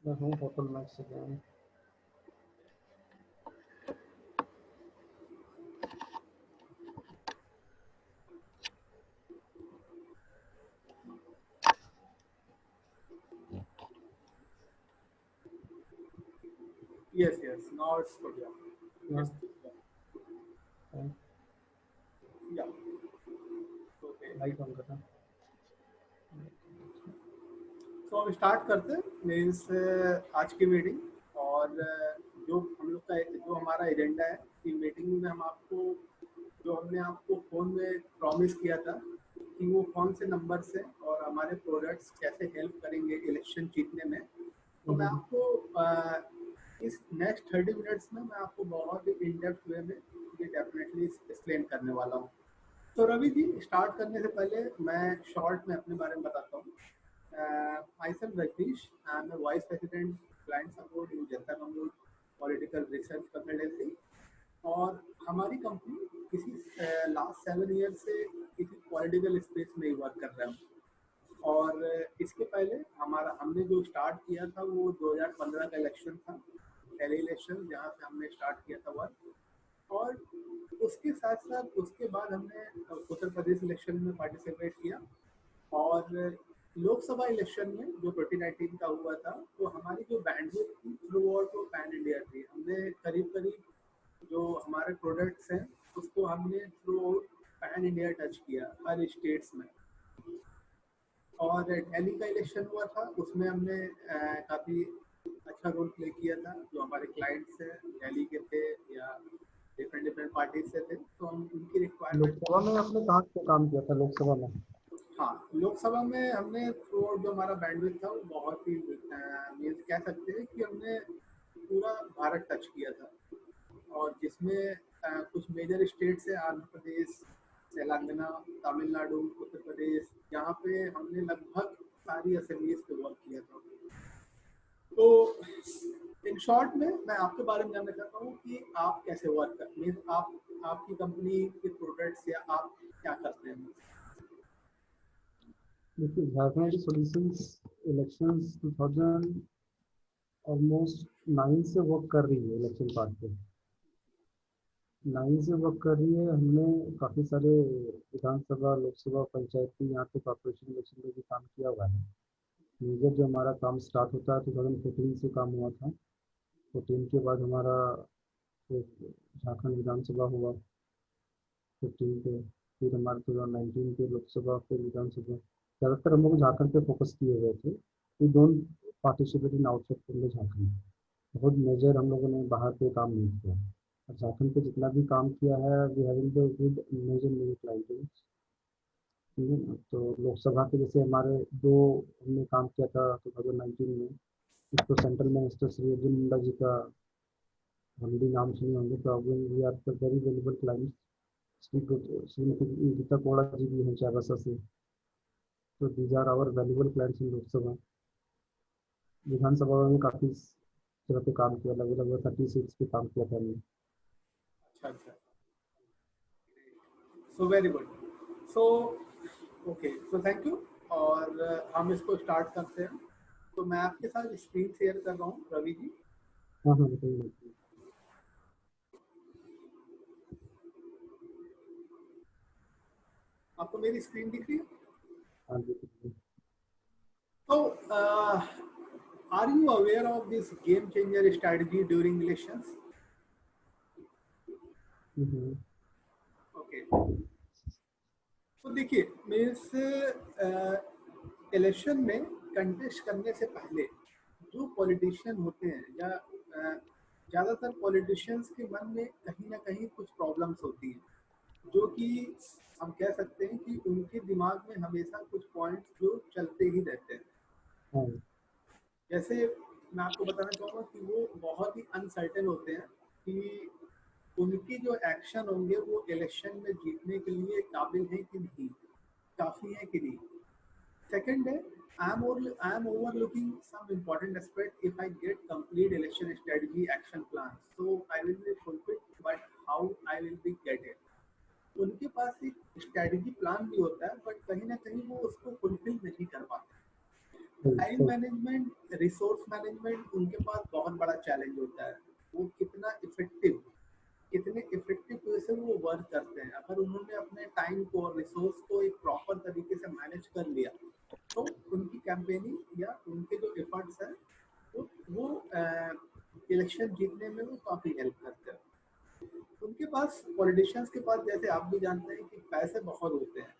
मैं हूँ hotel match से गया हूँ। Yes, yes. Now it's good. Yeah. हाँ, It's हाँ, yeah. Okay. लाइट ऑन करना। तो हम स्टार्ट करते हैं मीन्स आज की मीटिंग और जो हम लोग का जो हमारा एजेंडा है कि मीटिंग में हम आपको जो हमने आपको फोन में प्रॉमिस किया था कि वो कौन से नंबर से और हमारे प्रोडक्ट्स कैसे हेल्प करेंगे इलेक्शन जीतने में। तो मैं हम्म, आपको इस नेक्स्ट 30 मिनट्स में मैं आपको बहुत ही इन डेप्थ वे में ये डेफिनेटली एक्सप्लेन करने वाला हूँ। तो रवि जी स्टार्ट करने से पहले मैं शॉर्ट में अपने बारे में बताता हूँ। Myself Rajneesh, I am a Vice President Client Support in Janata community political research consultancy और हमारी कंपनी किसी लास्ट 7 ईयर से किसी पॉलिटिकल स्पेस में ही वर्क कर रहा है। और इसके पहले हमारा हमने जो स्टार्ट किया था वो 2015 का इलेक्शन था, पहले इलेक्शन जहाँ से हमने स्टार्ट किया था वर्क। और उसके साथ साथ उसके बाद हमने उत्तर प्रदेश इलेक्शन में पार्टिसिपेट किया और लोकसभा इलेक्शन में जो 2019 का हुआ था तो हमारी जो बैंडविड्थ थी थ्रू आउट वो पैन इंडिया थी। हमने करीब करीब जो हमारे प्रोडक्ट्स हैं उसको हमने through out pan India touch किया हर स्टेट्स में। और दिल्ली का इलेक्शन हुआ था उसमें हमने काफ़ी अच्छा रोल प्ले किया था। जो हमारे क्लाइंट्स हैं दिल्ली के थे या डिफरेंट डिफरेंट पार्टीज से थे तो हम उनकी रिक्वायरमेंट। लोकसभा में आपने कहाँ से काम किया था लोकसभा में? हाँ, लोकसभा में हमने थ्रू आउट जो हमारा बैंडविड्थ था वो बहुत ही मीन्स कह सकते हैं कि हमने पूरा भारत टच किया था। और जिसमें कुछ मेजर स्टेट्स है आंध्र प्रदेश, तेलंगाना, तमिलनाडु, उत्तर प्रदेश, जहाँ पे हमने लगभग सारी असेंबलीज पे वर्क किया था। तो इन शॉर्ट में मैं आपके बारे में जानना चाहता हूँ कि आप कैसे वर्क करते हैं, आप आपकी कंपनी के प्रोडक्ट्स या आप क्या करते हैं। देखिए, झारखंड सॉल्यूशंस इलेक्शंस 2000 ऑलमोस्ट 9 से वर्क कर रही है इलेक्शन पार्ट पे। 9 से वर्क कर रही है। हमने काफ़ी सारे विधानसभा, लोकसभा, पंचायती, यहाँ पे कॉर्पोरेशन इलेक्शन में भी काम किया हुआ है। मेजर जो हमारा काम स्टार्ट होता है 2014 से काम हुआ था। 14 के बाद हमारा एक झारखंड विधानसभा हुआ 15 पे, फिर हमारे 2019 के लोकसभा, फिर विधानसभा। ज़्यादातर हम लोग झारखंड पे फोकस किए हुए थे। We don't participate in outside from the Jharkhand. बहुत मेजर हम लोगों ने बाहर पे काम नहीं किया। और झारखंड पे जितना भी काम किया है we having the good major major clienteles. ठीक है ना? तो लोकसभा के जैसे हमारे दो हमने काम किया था 2019 में। एक तो सेंट्रल मिनिस्टर श्री अर्जुन मुंडा जी का हम भी नाम सुने होंगे, तो we are the very valuable clients. Shrimati Geeta Koda ji भी हैं चारबासा से। तो these are our valuable clients in Lok Sabha. विधानसभा में काफ़ी जगह पे काम किया, लगभग लगभग 30 सीट्स पे काम किया था हमने। अच्छा अच्छा, so very good. So okay, so thank you. और हम इसको स्टार्ट करते हैं। तो मैं आपके साथ स्क्रीन शेयर कर रहा हूँ रवि जी। हाँ हाँ, बताइए। आपको मेरी स्क्रीन दिख रही है? हाँ जी, बताइए। तो are you aware of this game changer strategy during elections? Hmm, okay, तो देखिए मीन्स इलेक्शन में कंटेस्ट करने से पहले जो पॉलिटिशियन होते हैं या ज़्यादातर पॉलिटिशियंस के मन में कहीं ना कहीं कुछ प्रॉब्लम्स होती हैं जो कि हम कह सकते हैं कि उनके दिमाग में हमेशा कुछ पॉइंट्स जो चलते ही रहते हैं। हाँ जैसे मैं आपको बताना चाहूँगा कि वो बहुत ही अनसर्टेन होते हैं कि उनकी जो एक्शन होंगे वो इलेक्शन में जीतने के लिए काबिल है कि नहीं, काफ़ी है कि नहीं। Second है, I am overlooking some important aspect if I get complete election strategy action plan. So I will be fulfilled, but how I will be get it? उनके पास एक स्ट्रेटजी प्लान भी होता है बट कहीं ना कहीं वो उसको फुलफिल नहीं कर पाते। सही टाइम सही। मैनेजमेंट रिसोर्स मैनेजमेंट उनके पास बहुत बड़ा चैलेंज होता है। वो कितने इफेक्टिव वे से वो वर्क करते हैं। अगर उन्होंने अपने टाइम को और रिसोर्स को एक प्रॉपर तरीके से मैनेज कर लिया तो उनकी कैंपेनिंग या उनके जो एफर्ट्स हैं वो इलेक्शन जीतने में वो काफ़ी हेल्प करते हैं। उनके पास पॉलिटिशियंस के पास, जैसे आप भी जानते हैं कि पैसे बहुत होते हैं,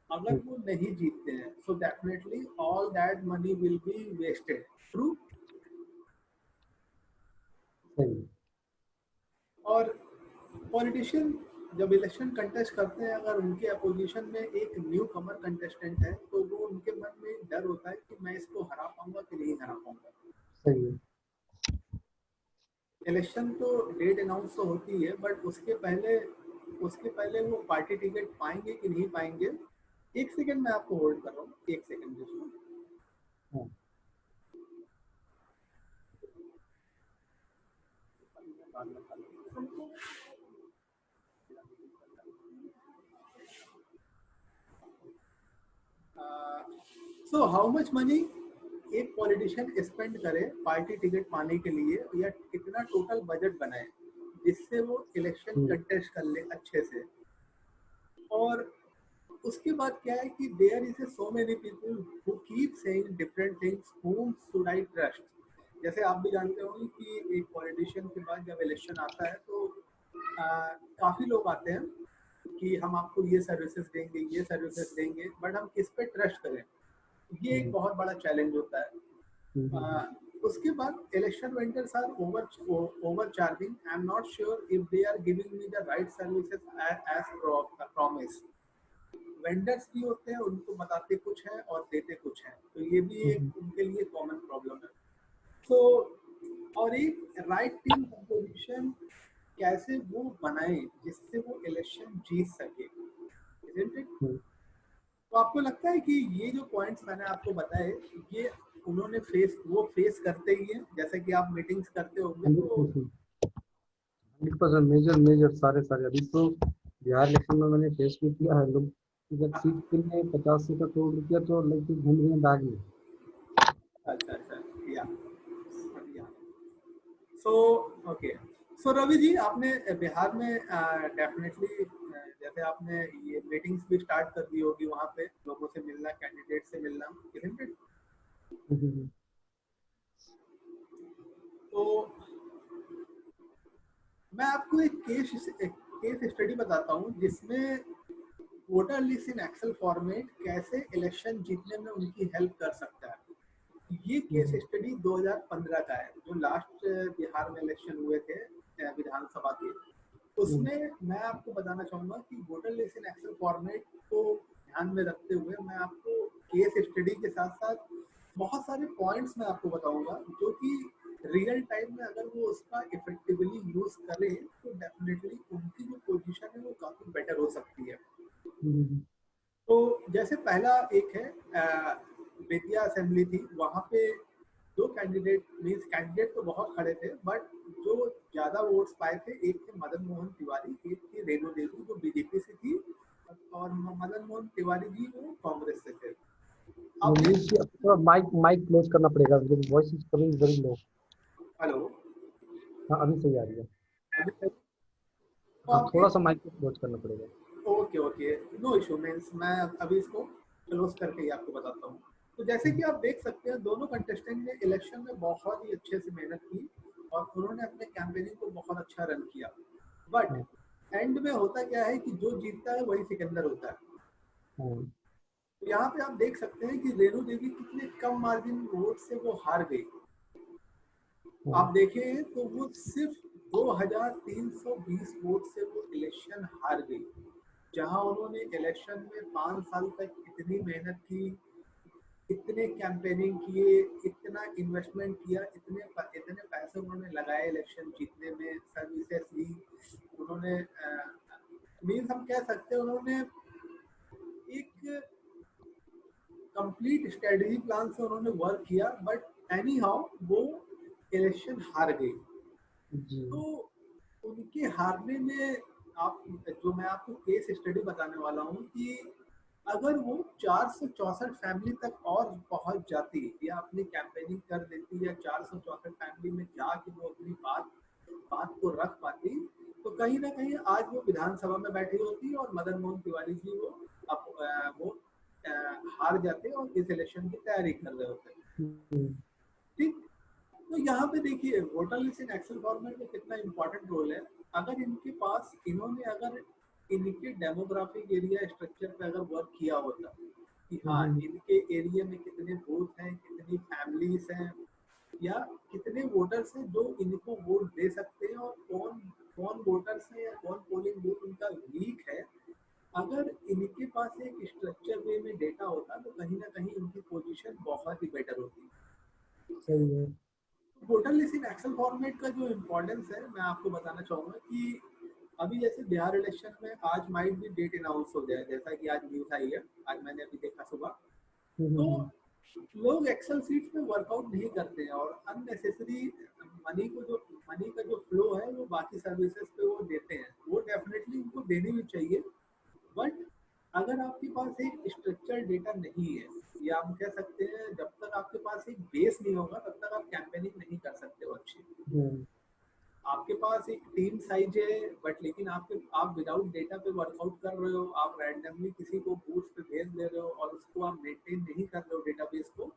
अगर वो नहीं जीतते हैं so definitely all that money will be wasted. True. सही। और पॉलिटिशियन जब इलेक्शन कंटेस्ट करते हैं, अगर उनके अपोजिशन में एक न्यू कमर कंटेस्टेंट है तो वो उनके मन में डर होता है कि मैं इसको हरा पाऊंगा कि नहीं हरा पाऊंगा। सही है। इलेक्शन तो डेट अनाउंस तो होती है, बट उसके पहले वो पार्टी टिकट पाएंगे कि नहीं पाएंगे। एक सेकंड मैं आपको होल्ड कर रहा हूँ, एक सेकंड दोस्तों। हाँ। सो हाउ मच मनी एक पॉलिटिशियन स्पेंड करे पार्टी टिकट पाने के लिए, या कितना टोटल बजट बनाए जिससे वो इलेक्शन हम्म, कंटेस्ट कर ले अच्छे से। और उसके बाद क्या है कि there is a so many people who keep saying different things, whom should I trust। जैसे आप भी जानते होंगे कि एक पॉलिटिशियन के बाद जब इलेक्शन आता है तो काफी लोग आते हैं कि हम आपको ये सर्विसेज देंगे, ये सर्विसेज देंगे, बट हम किस पे ट्रस्ट करें। ये एक हम्म, बहुत बड़ा चैलेंज होता है। हम्म, उसके बाद election vendors are overcharging. I am not sure if they are giving me the right services as promise. Vendors भी होते हैं, उनको बताते कुछ है और देते कुछ है, तो ये भी हम्म, एक उनके लिए कॉमन प्रॉब्लम है। तो और एक राइट टीम कंपोजिशन कैसे वो बनाए जिससे वो इलेक्शन जीत सके, isn't it? हम्म। तो आपको लगता है कि ये जो पॉइंट्स मैंने आपको बताए ये उन्होंने फेस करते ही है, जैसे कि आप मीटिंग्स करते होंगे तो। 100%। 100% मेजर मेजर सारे सारे अभी तो बिहार इलेक्शन में मैंने फेस भी किया है। लोग जब सीट के लिए 50 से का करोड़ रुपया तो लगभग घूम रहे हैं बैग में। अच्छा अच्छा, या या सो ओके। सो रवि जी, आपने बिहार में डेफिनेटली जैसे आपने ये मीटिंग्स भी स्टार्ट कर दी होगी, वहाँ पे लोगों से मिलना, कैंडिडेट से मिलना, isn't it? हम्म, तो मैं आपको एक केस स्टडी बताता हूँ जिसमें voter list in Excel format कैसे इलेक्शन जीतने में उनकी हेल्प कर सकता है। ये केस हम्म, स्टडी 2015 का है, जो लास्ट बिहार में इलेक्शन हुए थे विधानसभा के। हम्म, उसमें मैं आपको बताना चाहूंगा कि voter list in Excel format को ध्यान में रखते हुए मैं आपको केस स्टडी के साथ साथ बहुत सारे पॉइंट्स मैं आपको बताऊंगा जो कि रियल टाइम में अगर वो उसका इफेक्टिवली यूज करें तो डेफिनेटली उनकी जो पोजीशन है वो काफी बेटर हो सकती है। हम्म, तो जैसे पहला एक है बेतिया असेंबली थी, वहाँ पे दो कैंडिडेट तो बहुत खड़े थे, बट जो ज्यादा वोट्स पाए थे, एक थे मदन मोहन तिवारी, एक थी रेणु देवी जो बीजेपी से थी, और मदन मोहन तिवारी जी वो कांग्रेस से थे। आप देख। रमेश जी, अब थोड़ा माइक माइक क्लोज करना पड़ेगा, voice is coming very low. Hello. हाँ, अभी सही आ रही है। अभी तक तो हाँ, आप थोड़ा सा देख। माइक को क्लोज करना पड़ेगा। Okay okay, no issue means मैं अभी इसको क्लोज करके ही आपको बताता हूँ। तो जैसे कि हम्म, आप देख सकते हैं दोनों कंटेस्टेंट ने इलेक्शन में बहुत ही अच्छे से मेहनत की और उन्होंने अपने कैंपेनिंग को बहुत अच्छा रन किया। बट हाँ, एंड में होता क्या है कि जो जीतता है वही सिकंदर होता है। हाँ, तो यहाँ पे आप देख सकते हैं कि रेणु देवी कितने कम मार्जिन वोट से वो हार गई। हाँ, आप देखें तो वो सिर्फ 2320 वोट से वो इलेक्शन हार गई, जहां उन्होंने इलेक्शन में 5 साल तक इतनी मेहनत की, इतने कैंपेनिंग किए, इतना इन्वेस्टमेंट किया, इतने पैसे उन्होंने लगाए इलेक्शन जीतने में, सर्विसेज ली उन्होंने। मीन्स हम कह सकते हैं उन्होंने एक कंप्लीट स्ट्रेटेजी प्लान से उन्होंने वर्क किया, बट एनी हाउ वो इलेक्शन हार गई। जी। तो उनके हारने में आप जो मैं आपको केस स्टडी बताने वाला हूँ कि अगर वो 464 फैमिली तक और पहुंच जाती या अपनी कैंपेनिंग कर देती या 464 फैमिली में जाके वो अपनी बात बात को रख पाती, तो कहीं ना कहीं आज वो विधानसभा में बैठी होती और मदन मोहन तिवारी जी वो हार जाते और इस इलेक्शन की तैयारी कर रहे होते। हम्म, ठीक। तो यहाँ पे देखिए voter list in Excel format में कितना इंपॉर्टेंट रोल है। अगर इनके पास इन्होंने अगर इनके डेमोग्राफिक एरिया स्ट्रक्चर पे अगर वर्क किया होता कि हाँ हम्म, इनके एरिया में कितने बूथ हैं, कितनी फैमिलीज हैं, या कितने वोटर्स हैं जो इनको वोट दे सकते हैं, और कौन कौन वोटर्स हैं या कौन पोलिंग बूथ उनका वीक है, अगर इनके पास एक स्ट्रक्चर वे में डेटा होता तो कहीं ना कहीं इनकी पोजीशन बहुत ही बेटर होती। सही है। Voter list in Excel format का जो इम्पोर्टेंस है मैं आपको बताना चाहूंगा कि अभी जैसे बिहार इलेक्शन में आज माइट भी डेट अनाउंस हो जाए, जैसा कि आज न्यूज आई है, आज मैंने अभी देखा सुबह। हम्म, तो लोग एक्सेल सीट्स में वर्कआउट नहीं करते हैं और अननेसेसरी मनी को जो मनी का जो फ्लो है वो बाकी सर्विसेज पे वो देते हैं, वो डेफिनेटली उनको देनी भी चाहिए। बट अगर आपके पास एक स्ट्रक्चर डेटा नहीं है, या हम कह सकते हैं जब तक आपके पास एक बेस नहीं होगा तब तक आप कैंपेनिंग नहीं कर सकते हो अच्छी। हम्म, आपके पास एक टीम साइज है बट लेकिन आप विदाउट डेटा पे वर्कआउट कर रहे हो, आप रैंडमली किसी को बूथ पे भेज दे रहे हो और उसको आप मेंटेन नहीं कर रहे हो डेटाबेस को,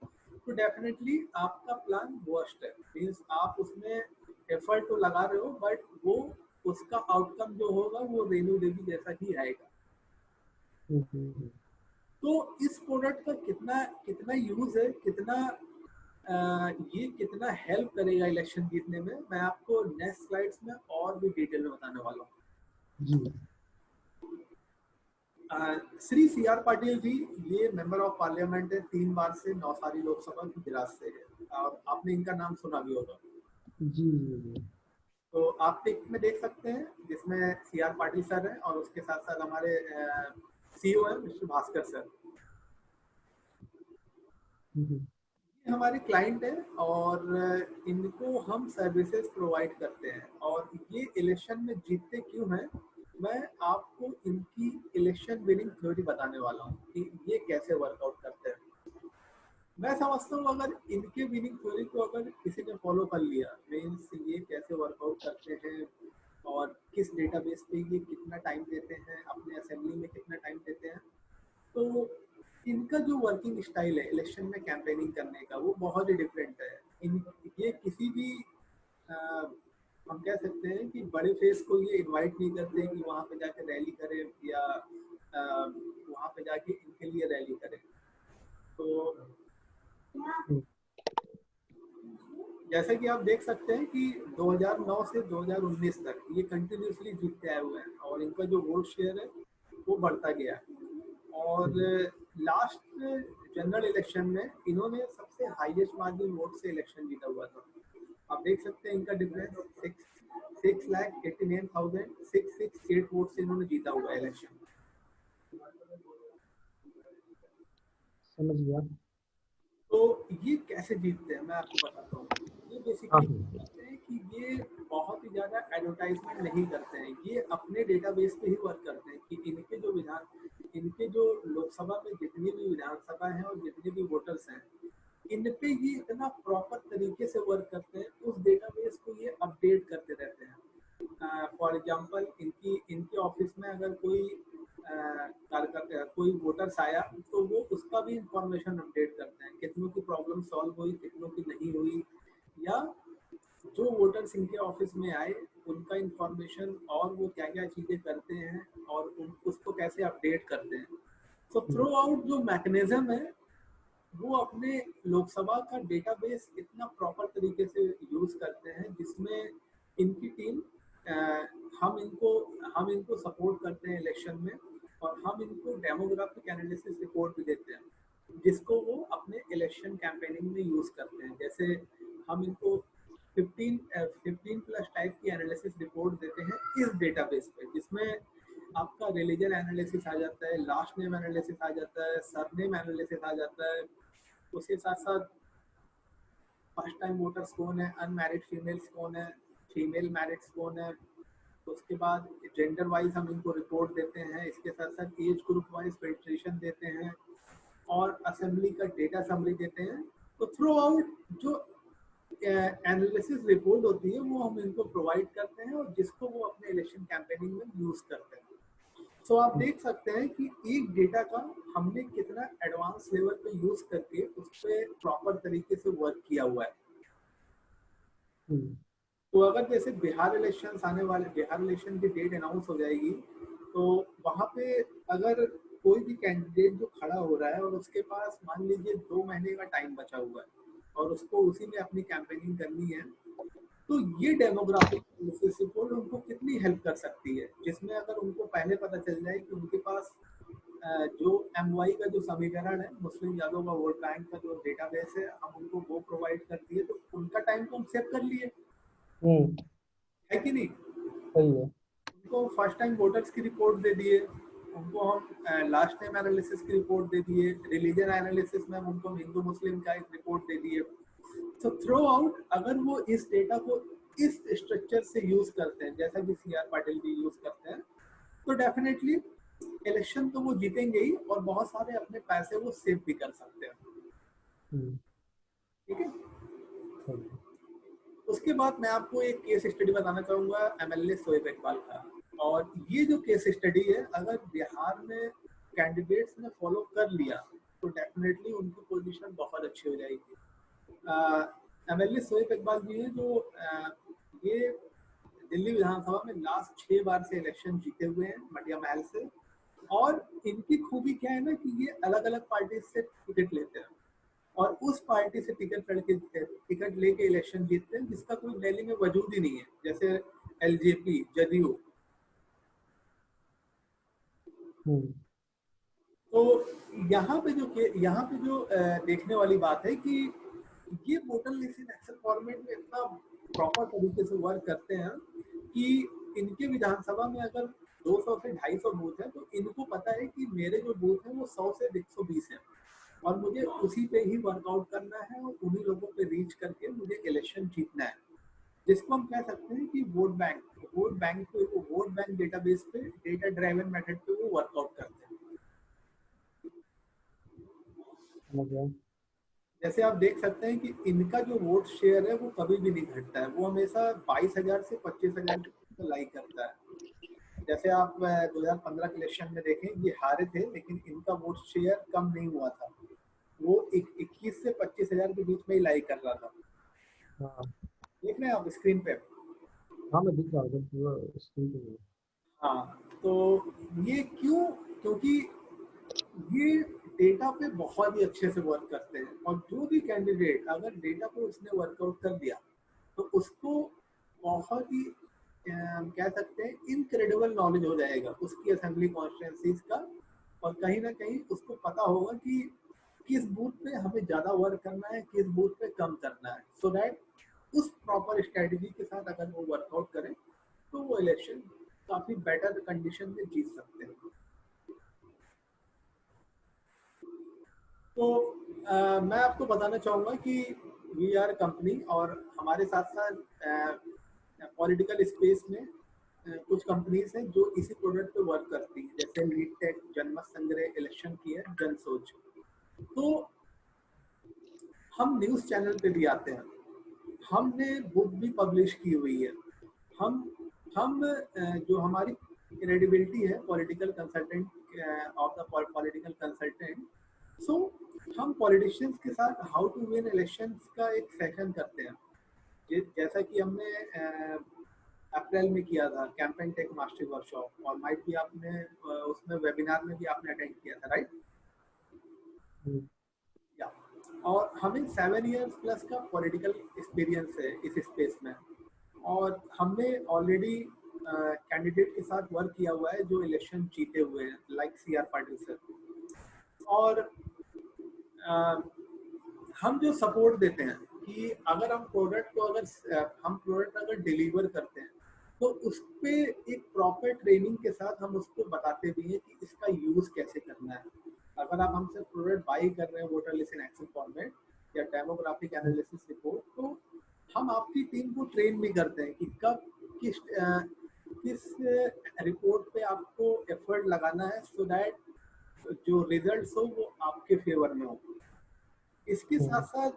तो डेफिनेटली आपका प्लान वर्स्ट है। मीन्स आप उसमें एफर्ट तो लगा रहे हो बट वो उसका आउटकम जो होगा वो रेनू देवी जैसा ही आएगा। हम्म। तो इस प्रोडक्ट का कितना कितना यूज है, कितना ये कितना हेल्प करेगा इलेक्शन जीतने में, मैं आपको नेक्स्ट स्लाइड्स में और भी डिटेल में बताने वाला हूँ। जी। श्री सी आर पाटिल जी, ये मेंबर ऑफ पार्लियामेंट है, 3 बार से नौसारी लोकसभा गुजरात से है, और आपने इनका नाम सुना भी होगा। जी जी जी। तो आप पिक में देख सकते हैं जिसमें सी आर पाटिल सर हैं और उसके साथ साथ हमारे सीईओ हैं मिस्टर भास्कर सर। हम्म, ये हमारे क्लाइंट है और इनको हम सर्विसेज प्रोवाइड करते हैं, और ये इलेक्शन में जीतते क्यों हैं, मैं आपको इनकी इलेक्शन विनिंग थ्योरी बताने वाला हूँ कि ये कैसे वर्कआउट करते हैं। मैं समझता हूँ अगर इनके विनिंग थ्योरी को अगर किसी ने फॉलो कर लिया, मीन्स ये कैसे वर्कआउट करते हैं और किस डेटाबेस पे ये कितना टाइम देते हैं, अपने असेंबली में कितना टाइम देते हैं, तो इनका जो वर्किंग स्टाइल है इलेक्शन में कैंपेनिंग करने का वो बहुत ही डिफरेंट है। इन ये किसी भी अ, हम कह सकते हैं कि बड़े फेस को ये इनवाइट नहीं करते कि वहाँ पे जाके रैली करें या वहाँ पे जाके इनके लिए रैली करें। तो हम्म, जैसे कि आप देख सकते हैं कि 2009 से 2019 तक ये कंटिन्यूसली जीतते आए हुए हैं और इनका जो वोट शेयर है वो बढ़ता गया है। और हम्म। लास्ट जनरल इलेक्शन में इन्होंने सबसे हाईएस्ट मार्जिन वोट से इलेक्शन जीता हुआ था। आप देख सकते हैं इनका डिफरेंस 6,89,668 वोट से इन्होंने जीता हुआ है इलेक्शन। समझ गया। तो ये कैसे जीतते हैं मैं आपको बताता हूँ। ये हाँ बेसिकली हाँ। करते हैं कि ये बहुत ही ज़्यादा एडवर्टाइजमेंट नहीं करते हैं, ये अपने डेटाबेस पे ही वर्क करते हैं कि इनके जो लोकसभा में जितनी भी विधानसभा हैं और जितने भी वोटर्स हैं, इन पे ये इतना प्रॉपर तरीके से वर्क करते हैं, उस डेटाबेस को ये अपडेट करते रहते हैं। फॉर एग्जांपल इनकी इनके ऑफिस में अगर कोई कार्यकर्ता कोई वोटर्स आया तो वो उसका भी इंफॉर्मेशन अपडेट करते हैं, कितनों की प्रॉब्लम सॉल्व हुई, कितनों की नहीं हुई, या जो वोटर्स इनके ऑफिस में आए उनका इंफॉर्मेशन और वो क्या क्या चीजें करते हैं और उसको कैसे अपडेट करते हैं। तो हम्म, थ्रू आउट जो मैकेनिज्म है वो अपने लोकसभा का डेटाबेस इतना प्रॉपर तरीके से यूज करते हैं जिसमें इनकी टीम हम इनको सपोर्ट करते हैं इलेक्शन में, और हम इनको डेमोग्राफिक एनालिसिस रिपोर्ट भी देते हैं जिसको वो अपने इलेक्शन कैंपेनिंग में यूज करते हैं। जैसे हम इनको 15 प्लस टाइप की एनालिसिस रिपोर्ट देते हैं इस डेटाबेस पे, जिसमें आपका रिलीजन एनालिसिस आ जाता है, लास्ट नेम एनालिसिस आ जाता है, सरनेम एनालिसिस आ जाता है, उसके साथ साथ फर्स्ट टाइम वोटर्स कौन है, अनमैरिड फीमेल्स कौन है, फीमेल मैरिड्स कौन है, उसके बाद जेंडर वाइज हम इनको रिपोर्ट देते हैं, इसके साथ साथ एज ग्रुप वाइज फिल्ट्रेशन देते हैं और असेंबली का डेटा समरी देते हैं। तो थ्रू आउट जो एनालिसिस रिपोर्ट होती है वो हम इनको प्रोवाइड करते हैं और जिसको वो अपने इलेक्शन कैंपेनिंग में यूज करते हैं। सो आप देख सकते हैं कि एक डेटा का हमने कितना एडवांस लेवल पे यूज करके उस पर प्रॉपर तरीके से वर्क किया हुआ है। तो अगर जैसे बिहार इलेक्शन आने वाले, बिहार इलेक्शन की डेट अनाउंस हो जाएगी, तो वहां पे अगर कोई भी कैंडिडेट जो खड़ा हो रहा है और उसके पास मान लीजिए 2 महीने का टाइम बचा हुआ है और उसको उसी में अपनी कैंपेनिंग करनी है, तो ये डेमोग्राफिक एनालिसिस रिपोर्ट उनको कितनी हेल्प कर सकती है, जिसमें अगर उनको पहले पता चल जाए कि उनके पास जो MY का जो समीकरण है, मुस्लिम यादव का वोट बैंक का जो डेटाबेस है, हम उनको वो प्रोवाइड कर दिए तो उनका टाइम तो हम सेव कर लिए, है कि नहीं। सही है। उनको फर्स्ट टाइम वोटर्स की रिपोर्ट दे दिए, उनको हम लास्ट टाइम एनालिसिस की रिपोर्ट दे दिए, रिलीजन एनालिसिस में उनको हिंदू मुस्लिम का एक रिपोर्ट दे दिए। तो थ्रू आउट अगर वो इस डेटा को इस स्ट्रक्चर से यूज करते हैं जैसा कि CR पाटिल जी यूज करते हैं, तो डेफिनेटली इलेक्शन तो वो जीतेंगे ही और बहुत सारे अपने पैसे वो सेव भी कर सकते हैं। ठीक है। उसके बाद मैं आपको एक केस स्टडी बताना चाहूंगा MLA शोएब इकबाल का। और ये जो केस स्टडी है, अगर बिहार में कैंडिडेट्स ने फॉलो कर लिया तो डेफिनेटली उनकी पोजीशन बहुत अच्छी हो जाएगी। MLA शोएब इकबाल जी हैं जो ये दिल्ली विधानसभा में लास्ट 6 बार से इलेक्शन जीते हुए हैं मटिया महल से। और इनकी खूबी क्या है ना कि ये अलग अलग पार्टी से टिकट लेते हैं और उस पार्टी से टिकट लेके इलेक्शन जीतते हैं जिसका कोई दिल्ली में वजूद ही नहीं है, जैसे LJP, जदयू। तो यहाँ पे जो देखने वाली बात है कि ये voter list in Excel format में इतना प्रॉपर तरीके से वर्क करते हैं कि इनके विधानसभा में अगर 200 से 250 बूथ है तो इनको पता है कि मेरे जो बूथ है वो 100 से 120 है और मुझे उसी पे ही वर्कआउट करना है और उन्हीं लोगों पे रीच करके मुझे इलेक्शन जीतना है, जिसको हम कह सकते हैं कि वोट बैंक डेटाबेस पे डेटा ड्राइवन मेथड पे वो वर्कआउट करते हैं। जैसे आप देख सकते हैं कि इनका जो वोट शेयर है वो कभी भी नहीं घटता है, वो हमेशा 22,000 से 25,000 लाइक करता है। जैसे आप 2015 के इलेक्शन में देखें, ये हारे थे लेकिन इनका वोट शेयर कम नहीं हुआ था, वो 21 से 25,000 के बीच में ही लाइक कर रहा था। देख रहे हैं आप स्क्रीन पे? हाँ, मैं दिख रहा हूँ पूरा स्क्रीन पे। हाँ, तो ये क्यों? क्योंकि ये डेटा पे बहुत ही अच्छे से वर्क करते हैं और जो भी कैंडिडेट अगर डेटा पे उसने वर्कआउट कर दिया तो उसको बहुत ही कह सकते हैं इनक्रेडिबल नॉलेज हो जाएगा उसकी असेंबली कॉन्स्टिट्यूंसीज का। और कहीं ना कहीं उसको पता होगा कि किस बूथ पे हमें ज्यादा वर्क करना है, किस बूथ पे कम करना है, सो दैट उस प्रॉपर स्ट्रेटजी के साथ अगर वो वर्कआउट करें तो वो इलेक्शन काफी बेटर कंडीशन में जीत सकते हैं। तो मैं आपको बताना चाहूँगा कि वी आर कंपनी और हमारे साथ साथ पॉलिटिकल स्पेस में कुछ कंपनीज हैं जो इसी प्रोडक्ट पे वर्क करती हैं, जैसे लीड टेक, जनमत संग्रह, इलेक्शन की है, जन सोच। तो हम न्यूज़ चैनल पे भी आते हैं, हमने बुक भी पब्लिश की हुई है। हम जो हमारी क्रेडिबिलिटी है political consultant of the political consultant, so हम पॉलिटिशियंस के साथ हाउ टू विन इलेक्शंस का एक सेशन करते हैं, जैसा कि हमने अप्रैल में किया था कैंपेन टेक मास्टरी वर्कशॉप, और माइट भी आपने उसमें वेबिनार में भी आपने अटेंड किया था, राइट? या और हमें 7 इयर्स प्लस का पॉलिटिकल एक्सपीरियंस है इस स्पेस में और हमने ऑलरेडी कैंडिडेट के साथ वर्क किया हुआ है जो इलेक्शन जीते हुए हैं, लाइक CR पाटिल सर। और हम जो सपोर्ट देते हैं कि अगर हम प्रोडक्ट अगर डिलीवर करते हैं तो उस पे एक प्रॉपर ट्रेनिंग के साथ हम उसको बताते भी हैं कि इसका यूज कैसे करना है। अगर आप हमसे प्रोडक्ट बाई कर रहे हैं voter list in Excel format या डेमोग्राफिक एनालिसिस रिपोर्ट, तो हम आपकी टीम को ट्रेन भी करते हैं कि कब किस किस रिपोर्ट पे आपको एफर्ट लगाना है सो दैट जो रिजल्ट्स हो वो आपके फेवर में हो। इसके साथ साथ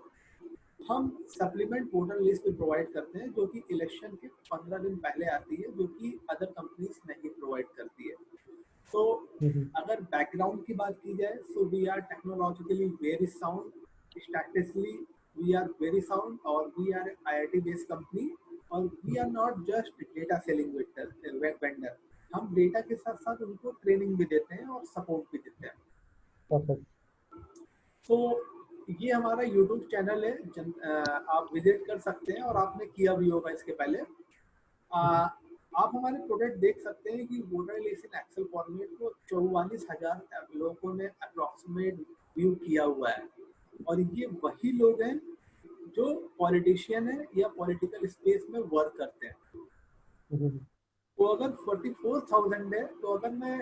हम सप्लीमेंट पोर्टल लिस्ट भी प्रोवाइड करते हैं जो कि इलेक्शन के 15 दिन पहले आती है, जो कि अदर कंपनीज नहीं प्रोवाइड करती है। तो अगर बैकग्राउंड की बात की जाए, so we are technologically very sound, statistically we are very sound, और we are IIT based company, और we are not just data selling vendor. हम डेटा के साथ साथ उनको ट्रेनिंग भी देते हैं और सपोर्ट भी देते हैं। परफेक्ट। तो ये हमारा यूट्यूब चैनल है, आप विजिट कर सकते हैं, और आपने किया भी होगा इसके पहले। आप हमारे प्रोडक्ट देख सकते हैं कि वोटर इलेक्शन एक्सेल फॉर्मेट को 44,000 लोगों ने अप्रोक्सीमेट व्यू किया हुआ है, और ये वही लोग हैं जो पॉलिटिशियन है या पॉलिटिकल स्पेस में वर्क करते हैं। तो अगर 44,000 है, तो अगर मैं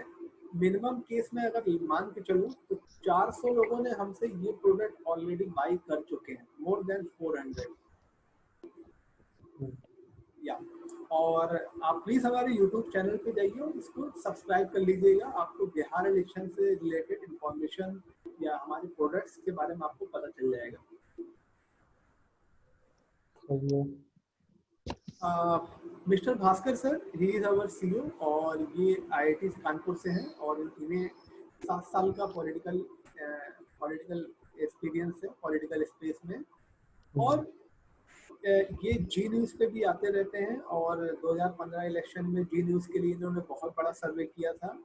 मिनिमम केस में अगर मान के चलूँ तो 400 लोगों ने हमसे ये प्रोडक्ट ऑलरेडी बाई कर चुके हैं, मोर देन 400 या। और आप प्लीज हमारे यूट्यूब चैनल पे जाइए और इसको सब्सक्राइब कर लीजिएगा। आपको बिहार इलेक्शन से रिलेटेड इंफॉर्मेशन या हमारे प्रोडक्ट्स के बारे में आपको पता चल जाएगा। Mister Bhaskar sir, he is our CEO, और ये आईआईटी कानपुर से हैं, और इन्हें 7 साल का पॉलिटिकल एक्सपीरियंस है पॉलिटिकल स्पेस में। और ये जी न्यूज़ पे भी आते रहते हैं, और 2015 इलेक्शन में जी न्यूज़ के लिए इन्होंने बहुत बड़ा सर्वे किया था।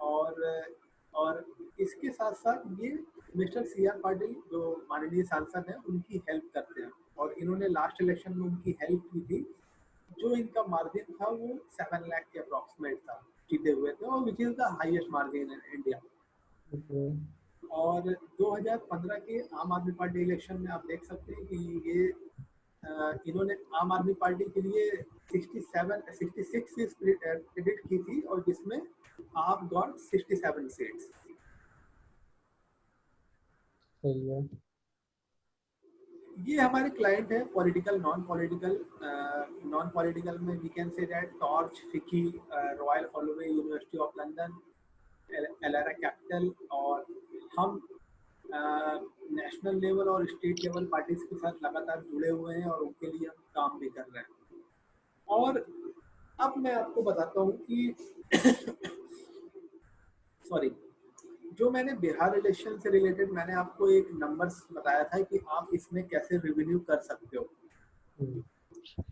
और इसके साथ साथ ये मिस्टर सीआर पाटिल जो माननीय सांसद हैं उनकी हेल्प करते हैं, और इन्होंने लास्ट इलेक्शन में उनकी हेल्प की थी। जो इनका मार्जिन था वो 7 लाख के अप्रॉक्सीमेट था, जीते हुए थे, और which is the highest margin in India. और 2015 के आम आदमी पार्टी इलेक्शन में आप देख सकते हैं कि ये इन्होंने आम आदमी पार्टी के लिए 66 सीट्स प्रेडिक्ट की थी, और जिसमें आप गॉट 67 सीट्स। सही है। ये हमारे क्लाइंट है पॉलिटिकल नॉन पॉलिटिकल में we can say that Torch, FICCI, Royal Holloway, University of London, Elara Capital, और हम नेशनल लेवल और स्टेट लेवल पार्टीज के साथ लगातार जुड़े हुए हैं, और उनके लिए हम काम भी कर रहे हैं। और अब मैं आपको बताता हूँ कि सॉरी, जो मैंने बिहार इलेक्शन से रिलेटेड मैंने आपको एक नंबर्स बताया था कि आप इसमें कैसे रेवेन्यू कर सकते हो।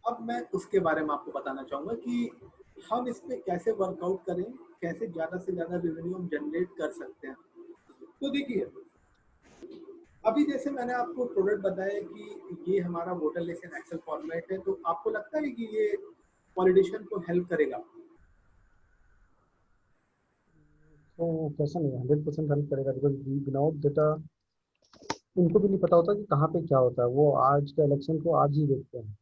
अब मैं उसके बारे में आपको बताना चाहूँगा कि हम इस पे कैसे वर्कआउट करें, कैसे ज़्यादा से ज़्यादा रेवेन्यू हम जनरेट कर सकते हैं। तो देखिए, अभी जैसे मैंने आपको प्रोडक्ट बताया कि ये हमारा voter list and Excel format है, तो आपको लगता है कि ये पॉलिटिशियन को हेल्प करेगा? तो कैसा नहीं, 100% हेल्प करेगा, बिकॉज विदाउट डेटा उनको भी नहीं पता होता कि कहाँ पे क्या होता है। वो आज के इलेक्शन को आज ही देखते हैं, हाँ।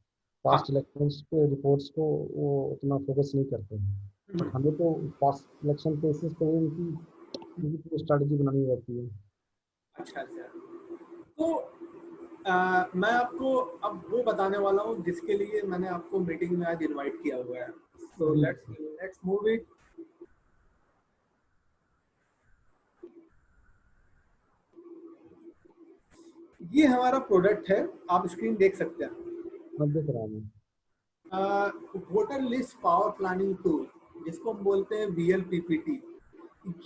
पास्ट इलेक्शंस पे रिपोर्ट्स को वो उतना फोकस नहीं करते हैं। बट हमें तो पास्ट इलेक्शन केसेस पे ही उनकी स्ट्रैटेजी बनानी रहती है। अच्छा अच्छा। तो मैं आपको अब वो बताने वाला हूँ जिसके लिए मैंने आपको मीटिंग में आज इनवाइट किया हुआ है। सो जी। Let's move it. ये हमारा प्रोडक्ट है, आप स्क्रीन देख सकते हैं। मैं देख रहा हूँ। Voter list power planning tool, जिसको हम बोलते हैं VLPPT।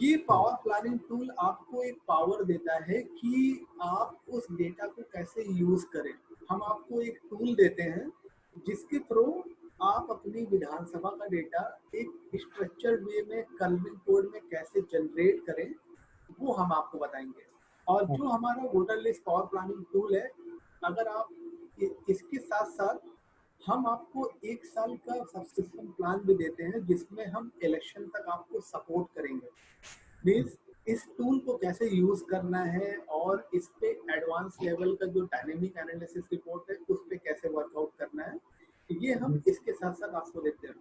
ये पावर प्लानिंग टूल आपको एक पावर देता है कि आप उस डेटा को कैसे यूज करें। हम आपको एक टूल देते हैं जिसके थ्रू आप अपनी विधानसभा का डेटा एक स्ट्रक्चर्ड वे में कलमिंग कोड में कैसे जनरेट करें, वो हम आपको बताएंगे। और जो हमारा voter list power planning tool है, अगर आप इसके साथ साथ हम आपको 1 साल का सब्सक्रिप्शन प्लान भी देते हैं जिसमें हम इलेक्शन तक आपको सपोर्ट करेंगे। मीन्स इस टूल को कैसे यूज करना है, और इस पे एडवांस लेवल का जो डायनेमिक एनालिसिस रिपोर्ट है उस पे कैसे वर्कआउट करना है, ये हम इसके साथ साथ आपको देते हैं।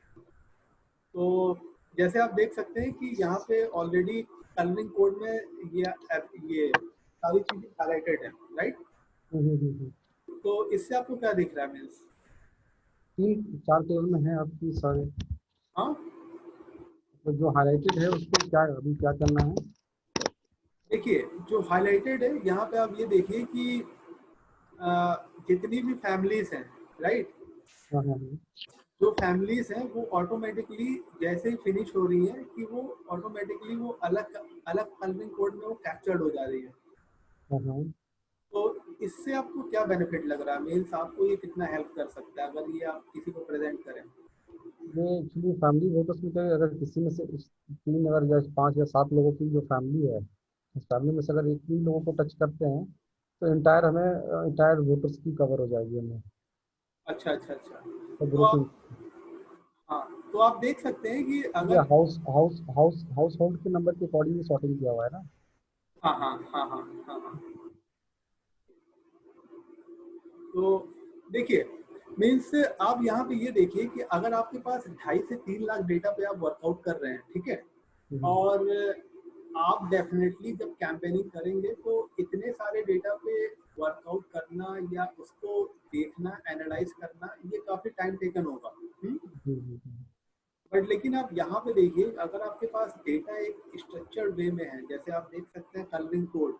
तो जैसे आप देख सकते हैं कि यहाँ पे ऑलरेडी कलरिंग कोड में ये सारी चीजें हाईलाइटेड है, राइट? तो इससे आपको क्या दिख रहा है मीन्स? 3-4 टेबल में है आपकी सारे। हाँ, तो जो हाईलाइटेड है उसको क्या अभी क्या करना है? देखिए जो हाईलाइटेड है यहाँ पे आप ये देखिए कि जितनी भी फैमिलीज हैं, राइट, हाँ हाँ हाँ। जो फैमिलीज हैं वो ऑटोमेटिकली जैसे ही फिनिश हो रही हैं कि वो ऑटोमेटिकली वो अलग अलग कलरिंग कोड में वो कैप्चर्ड हो जा रही है। हाँ हाँ। तो इससे आपको क्या बेनिफिट लग रहा है, मीन्स आपको ये कितना हेल्प कर सकता है अगर ये आप किसी को प्रेजेंट करें? ये एक्चुअली फैमिली फोटोज में क्या है, अगर किसी में से तीन अगर या पांच या सात लोगों की जो फैमिली है, उस फैमिली में से अगर एक ही लोगों को टच करते हैं तो इंटायर हमें इंटायर वोटर्स की कवर हो जाएगी हमें। अच्छा अच्छा अच्छा। तो तो ग्रुपिंग। आप, हाँ, तो आप देख सकते हैं कि ये अगर, हाउस होल्ड के नंबर के अकॉर्डिंग सॉर्टिंग किया हुआ है ना। हाँ हाँ हाँ हाँ हाँ हाँ, तो देखिए मीन्स आप यहाँ पे ये देखिए कि अगर आपके पास 2.5 से 3 लाख डेटा पे आप वर्कआउट कर रहे हैं, ठीक है, हम्म, और आप डेफिनेटली जब कैंपेनिंग करेंगे तो इतने सारे डेटा पे वर्कआउट करना या उसको देखना, एनालाइज करना, ये काफी टाइम टेकन होगा। जी जी जी। बट लेकिन आप यहाँ पे देखिए अगर आपके पास डेटा एक स्ट्रक्चर्ड वे में है, जैसे आप देख सकते हैं कलरिंग कोड,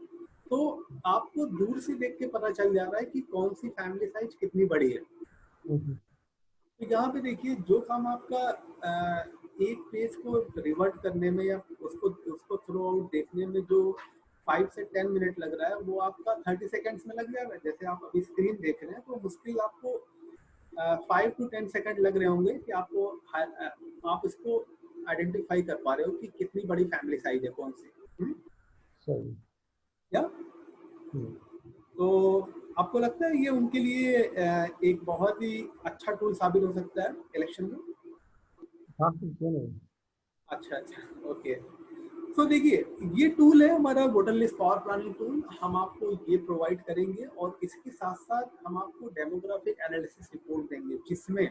तो आपको दूर से देख के पता चल जा रहा है कि कौन सी फैमिली साइज कितनी बड़ी है। हम्म, तो यहाँ पे देखिए जो काम आपका एक पेज को रिवर्ट करने में या उसको उसको थ्रू आउट देखने में जो 5 से 10 मिनट लग रहा है, वो आपका 30 सेकेंड्स में लग जा रहा है। जैसे आप अभी स्क्रीन देख रहे हैं तो मुश्किल आपको 5 to 10 सेकेंड लग रहे होंगे कि आपको आप इसको आइडेंटिफाई कर पा रहे हो कि कितनी बड़ी फैमिली साइज है कौन सी। सही। या हम्म, तो आपको लगता है ये उनके लिए एक बहुत ही अच्छा टूल साबित हो सकता है इलेक्शन में? हाँ क्यों नहीं। अच्छा अच्छा, ओके। तो देखिए ये टूल है हमारा voter list power planning tool, हम आपको ये प्रोवाइड करेंगे और इसके साथ साथ हम आपको डेमोग्राफिक एनालिसिस रिपोर्ट देंगे जिसमें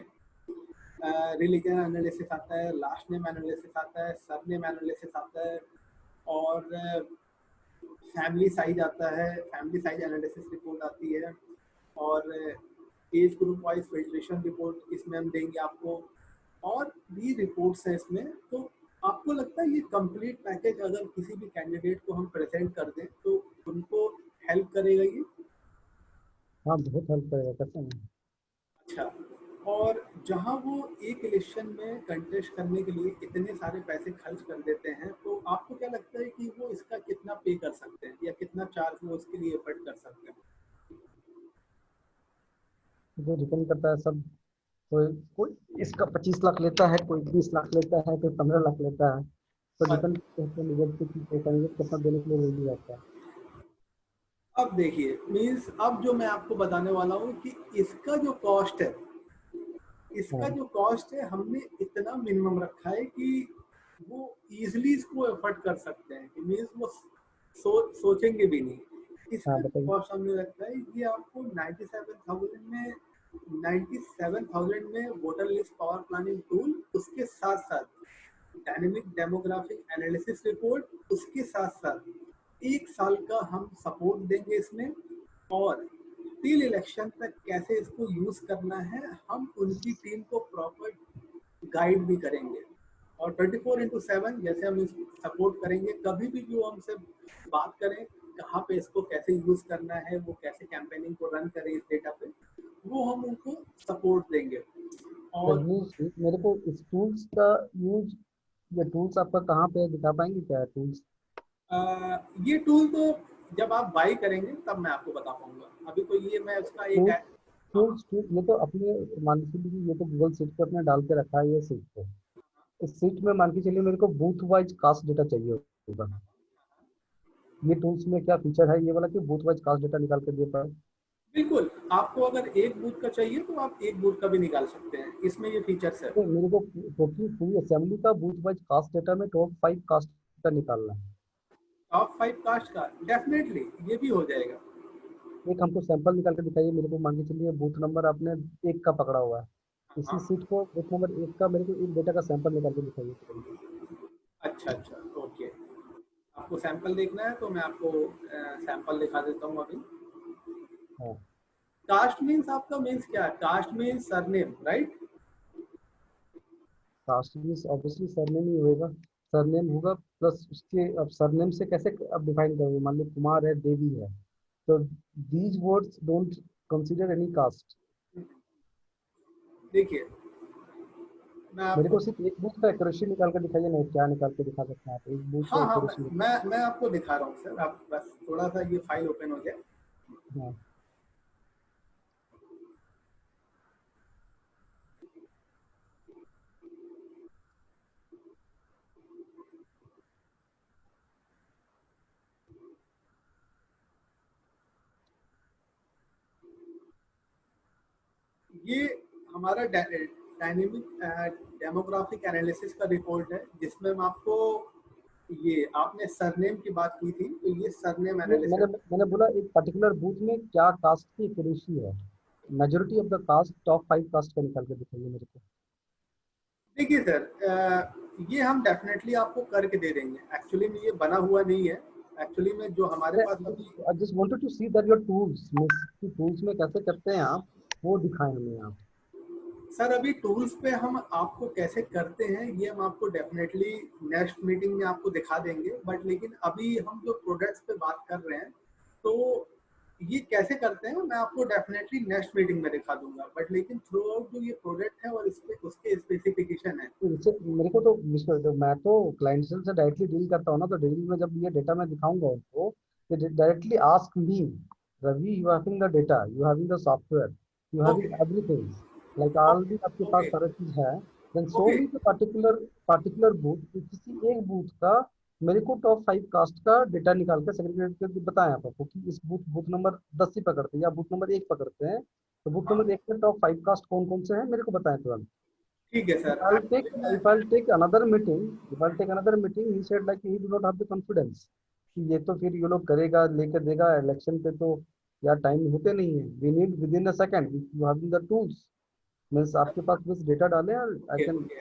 रिलीजन एनालिसिस आता है, लास्ट नेम एनालिसिस आता है, सरनेम एनालिसिस आता है, और फैमिली साइज आता है, फैमिली साइज एनालिसिस रिपोर्ट आती है, और age group wise filtration report इसमें हम देंगे आपको, और भी रिपोर्ट्स हैं इसमें। तो आपको लगता है ये कंप्लीट पैकेज अगर किसी भी कैंडिडेट को हम प्रेजेंट कर दें तो उनको हेल्प करेगा ये? हाँ बहुत हेल्प करेगा कैसे नहीं। अच्छा, और जहां वो एक इलेक्शन में कंटेस्ट करने के लिए इतने सारे पैसे खर्च कर देते हैं, तो आपको क्या लगता है कि वो इसका कितना पे कर सकते हैं या कितना चार्ज वो इसके लिए एफर्ट कर सकते हैं? जो डिपेंड करता है सब। कोई कोई इसका 25 लाख लेता है, कोई 20 लाख लेता है, कोई 15 लाख लेता है। तो और डिपेंड करता है निगेट पे कि कैंडिडेट कितना देने के लिए रेडी रहता है। अब देखिए मीन्स अब जो मैं आपको बताने वाला हूँ कि इसका जो कॉस्ट है, इसका हाँ जो कॉस्ट है हमने इतना मिनिमम रखा है कि वो इजिली इसको एफर्ट कर सकते हैं, कि मीन्स वो सोचेंगे भी नहीं। हाँ इसका जो बताइए। कॉस्ट हमने रखा है ये आपको 97,000 में voter list power planning tool, उसके साथ साथ डायनेमिक डेमोग्राफिक एनालिसिस रिपोर्ट, उसके साथ साथ 1 साल का हम सपोर्ट देंगे इसमें, और टिल इलेक्शन तक कैसे इसको यूज करना है हम उनकी टीम को प्रॉपर गाइड भी करेंगे। और 24/7 जैसे हम इसको सपोर्ट करेंगे, कभी भी जो हमसे बात करें कहाँ पे इसको कैसे यूज करना है, वो कैसे कैंपेनिंग को रन करें इस डेटा पे, वो हम उनको सपोर्ट देंगे। तो और यूज मेरे को इस टूल्स का यूज, ये टूल्स आपका कहाँ पे दिखा पाएंगे क्या टूल्स? ये टूल तो जब आप बाई करेंगे तब मैं आपको बता पाऊंगा, अभी तो ये मैं उसका एक टूल्स हाँ टूल्स टूल ये तो अपने मान के चलिए, ये तो गूगल सीट पे अपने डाल के रखा है ये सीट पे। इस सीट में मान के चलिए मेरे को बूथ वाइज कास्ट डेटा चाहिए होगा। ये टूल्स में क्या फीचर है ये वाला कि बूथ वाइज कास्ट डेटा निकाल के दे पाए? बिल्कुल, आपको अगर एक बूथ का चाहिए तो आप एक बूथ का भी निकाल सकते हैं, इसमें ये फीचर्स है। तो मेरे को टोटली पूरी असेंबली का बूथ वाइज कास्ट डेटा में टॉप 5 कास्ट का निकालना है। टॉप 5 कास्ट का डेफिनेटली ये भी हो जाएगा। एक हमको सैंपल निकाल के दिखाइए, मेरे को मान के चलिए बूथ नंबर आपने 1 का पकड़ा हुआ है। इसी हाँ, सीट को बूथ नंबर 1 का मेरे को एक डेटा का सैंपल निकाल के दिखाइए तुरंत। अच्छा अच्छा, ओके। आपको सैंपल देखना है तो मैं आपको सैंपल दिखा देता हूँ अभी। हाँ कास्ट मीन्स आपका मीन्स क्या है? Caste means surname, right? Caste means obviously surname ही होएगा, सरनेम होगा प्लस उसके, अब सरनेम से कैसे अब डिफाइन करोगे, मान लो कुमार है, देवी है, तो these words don't consider any caste. देखिए मैं मेरे आपको, को सिर्फ एक बूथ का एक्यूरेसी निकाल कर दिखाइए ना, क्या निकाल के दिखा सकते हैं आप, एक बूथ का हाँ हाँ, एक्यूरेसी। मैं आपको दिखा रहा हूँ सर, आप बस थोड़ा सा ये फाइल ओपन हो जाए। हाँ ये हमारा डायनेमिक डेमोग्राफिक एनालिसिस का रिपोर्ट है, जिसमें हम आपको, ये आपने सरनेम की बात की थी, तो ये सरनेम मैंने एनालिसिस। मैंने बोला एक पर्टिकुलर बूथ में क्या कास्ट की एक्यूरेसी है, majority of the caste, top 5 caste का निकाल के दिखाइए मेरे को। देखिए सर, ये हम डेफिनेटली आपको करके दे देंगे। एक्चुअली में ये बना हुआ नहीं है, एक्चुअली में जो हमारे पास अभी। I just wanted to see that your tools means कि टूल्स में कैसे करते हैं आप, वो दिखाएं हमें आप। सर अभी टूल्स पे हम आपको कैसे करते हैं ये हम आपको डेफिनेटली नेक्स्ट मीटिंग में आपको दिखा देंगे, बट लेकिन अभी हम जो प्रोडक्ट्स पे बात कर रहे हैं, तो ये कैसे करते हैं मैं आपको डेफिनेटली नेक्स्ट मीटिंग में दिखा दूंगा, बट लेकिन थ्रू आउट जो ये प्रोडक्ट है और इस पे उसके स्पेसिफिकेशन है। इनसे मेरे को तो मैं तो क्लाइंट से डायरेक्टली डील करता हूँ ना, तो डील में जब ये डेटा मैं दिखाऊंगा उनको, तो directly ask me, Ravi you having the data, you having the software, you okay having everything, like already आपके पास ओके सारा चीज है, then show okay me the particular booth, किसी एक बूथ का मेरे को टॉप 5 कास्ट का डेटा निकाल के सेग्रीगेट करके बताएं आप आपको कि इस बूथ बूथ नंबर 10 ही पकड़ते हैं या बूथ नंबर 1 पकड़ते हैं, तो बूथ हाँ नंबर 1 में टॉप 5 कास्ट कौन कौन से हैं मेरे को बताएं तुरंत। ठीक है If sir, I'll take actually में if I'll take another meeting, if I'll take another meeting, he said like he do not have the confidence कि ये तो फिर ये लोग करेगा लेके देगा इलेक्शन पे, तो यार टाइम होते नहीं है, we need within a second if you having the tools, means आपके पास बस डेटा डालें और I okay can. Okay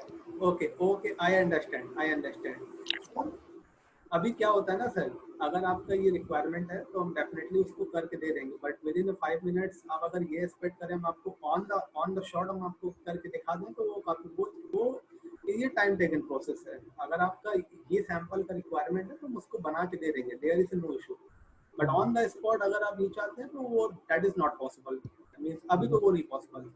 okay okay, I understand sir. अभी क्या होता है ना सर, अगर आपका ये रिक्वायरमेंट है तो हम डेफिनेटली उसको करके दे देंगे, बट विद इन 5 मिनट्स आप अगर ये एक्सपेक्ट करें हम आपको ऑन द शॉट हम आपको करके दिखा दें, तो वो काफी वो ये टाइम टेकन प्रोसेस है। अगर आपका ये सैंपल का रिक्वायरमेंट है तो हम उसको बना के दे देंगे, there is no issue. But on the spot अगर आप ये चाहते हैं तो वो that is not possible, means अभी तो वो नहीं पॉसिबल।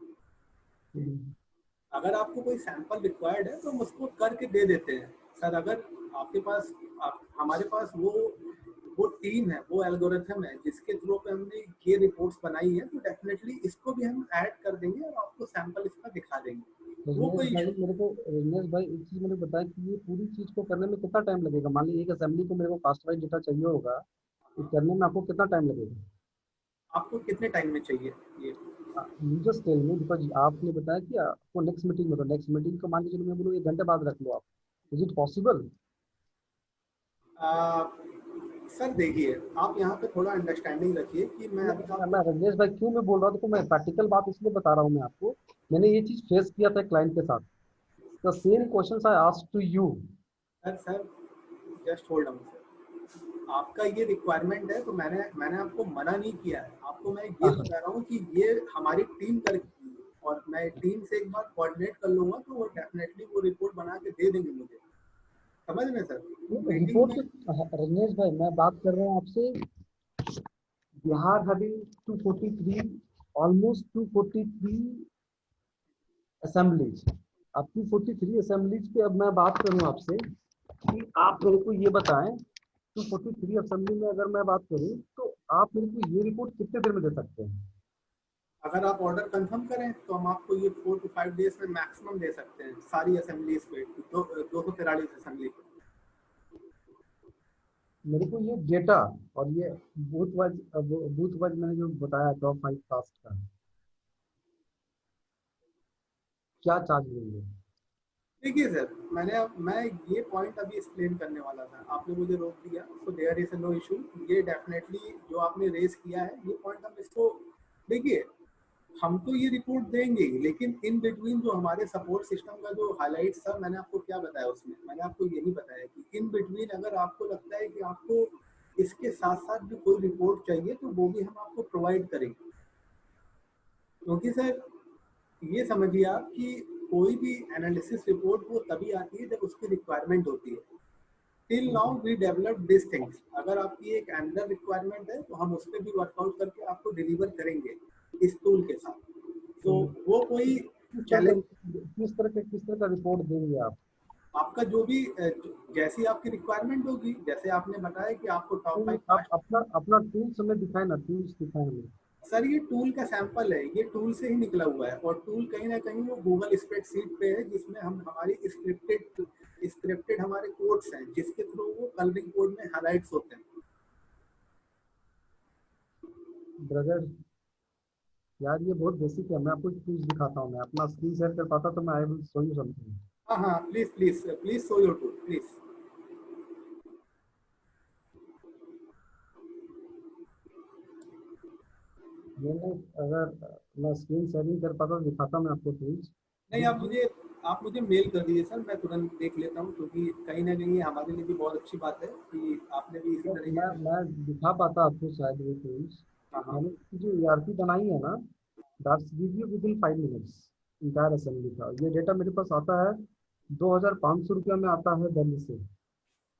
अगर आपको कोई सैंपल रिक्वायर्ड है तो हम उसको करके दे देते हैं सर। अगर आपके पास हमारे पास वो टीम है, वो एल्गोरिथम है जिसके थ्रू पे हमने ये रिपोर्ट्स बनाई है, तो डेफिनेटली इसको भी हम ऐड कर देंगे और आपको सैंपल इसका दिखा देंगे, वो रजनीश कोई भाई इशू। मेरे को, रजनीश भाई एक चीज मैंने बताया कि ये पूरी चीज को करने में कितना टाइम लगेगा, मान लीजिए एक असेंबली को मेरे को कास्ट वाइज डेटा चाहिए होगा, तो करने में आपको कितना टाइम लगेगा? आपको कितने टाइम में चाहिए ये? You just tell me because आपने बताया कि आपको नेक्स्ट मीटिंग में, तो नेक्स्ट मीटिंग को मान के चलो मैं बोलूँ 1 घंटे बाद रख लो आप, is it possible? Uh, sir देखिए, आप यहाँ पे थोड़ा अंडरस्टैंडिंग रखिए कि मैं अभी मैं आपको। रजनीश भाई क्यों मैं बोल रहा हूँ, देखो मैं प्रैक्टिकल बात इसलिए बता रहा हूँ मैं आपको, मैंने ये चीज फेस किया था क्लाइंट के साथ, the same questions I asked to you. Sir just hold on sir, आपका ये रिक्वायरमेंट है तो मैंने आपको मना नहीं किया है, आपको मैं ये बता रहा हूँ कि ये हमारी टीम करके, और मैं टीम से एक बार कोऑर्डिनेट कर लूंगा तो वो डेफिनेटली वो रिपोर्ट बना के दे देंगे मुझे। समझ रहे सर, मीटिंग रिपोर्ट में। रजनीश भाई मैं बात कर रहा हूँ आपसे, बिहार हैविंग 243, ऑलमोस्ट 243 असेंबलीज, अब 243 असेंबलीज पे अब मैं बात करूं आपसे कि आप मेरे को ये बताएं, 243 असेंबली में अगर मैं बात करूं तो आप मेरे को ये रिपोर्ट कितने देर में दे सकते हैं? अगर आप ऑर्डर कंफर्म करें तो हम आपको ये 4 to 5 डेज में मैक्सिमम दे सकते हैं, सारी असेंबलीज पे, 243 असेंबली पे। मेरे को ये डेटा और ये बूथ वाइज मैंने जो बताया टॉप 5 कास्ट का, क्या चार्ज लेंगे? देखिए सर, मैं ये पॉइंट अभी एक्सप्लेन करने वाला था, आपने मुझे रोक दिया, so there is no issue. ये डेफिनेटली जो आपने रेज किया है ये पॉइंट हम इसको, देखिए हम तो ये रिपोर्ट देंगे ही, लेकिन इन बिटवीन जो हमारे सपोर्ट सिस्टम का जो हाईलाइट्स था, मैंने आपको क्या बताया उसमें, मैंने आपको यही बताया कि इन बिटवीन अगर आपको लगता है कि आपको इसके साथ साथ भी कोई रिपोर्ट चाहिए तो वो भी हम आपको प्रोवाइड करेंगे। क्योंकि सर ये समझिए आप कि कोई भी एनालिसिस रिपोर्ट वो तभी आती है जब उसकी रिक्वायरमेंट होती है। Till now we develop this things. अगर आपकी एक अंडर रिक्वायरमेंट है तो हम उस पर भी वर्कआउट करके आपको डिलीवर करेंगे इस टूल के साथ। तो वो कोई चैलेंज, किस तरह का रिपोर्ट देंगे आप? आपका जो भी जैसी आपकी रिक्वायरमेंट होगी, जैसे आपने बताया कि आपको टॉप 5 आप अपना अपना टूल्स हमें दिखाए ना, टूल्स दिखाए हमें। सर ये टूल का सैंपल है, ये टूल से ही निकला हुआ है और टूल कहीं ना कहीं वो गूगल स्प्रेडशीट पे है जिसमें हम हमारी स्क्रिप्टेड हमारे कोड्स हैं जिसके थ्रू वो कलरिंग कोड में हाइलाइट्स होते हैं। ब्रदर यार ये बहुत बेसिक है, मैं आपको टूल्स दिखाता हूँ, मैं अपना स्क्रीन शेयर कर पाता तो मैं I will show you something. हाँ हाँ, please please please show your tool please. मैंने अगर मैं स्क्रीन शेयरिंग कर पाता तो दिखाता मैं आपको टूल्स। नहीं, आप मुझे मेल कर दीजिए सर, मैं तुरंत देख लेता हूँ क्योंकि कहीं ना कहीं हमारे लिए भी बहुत अच्छी बात है कि आपने भी इसी तो तरीके से। मैं दिखा पाता आपको शायद वो टूल्स। हाँ हाँ। मैंने जो ईआरपी बनाई है ना, that's give you with in 5 minutes entire assembly का। ये डेटा मेरे पास आता है 2500 रुपया में आता है दिल्ली से।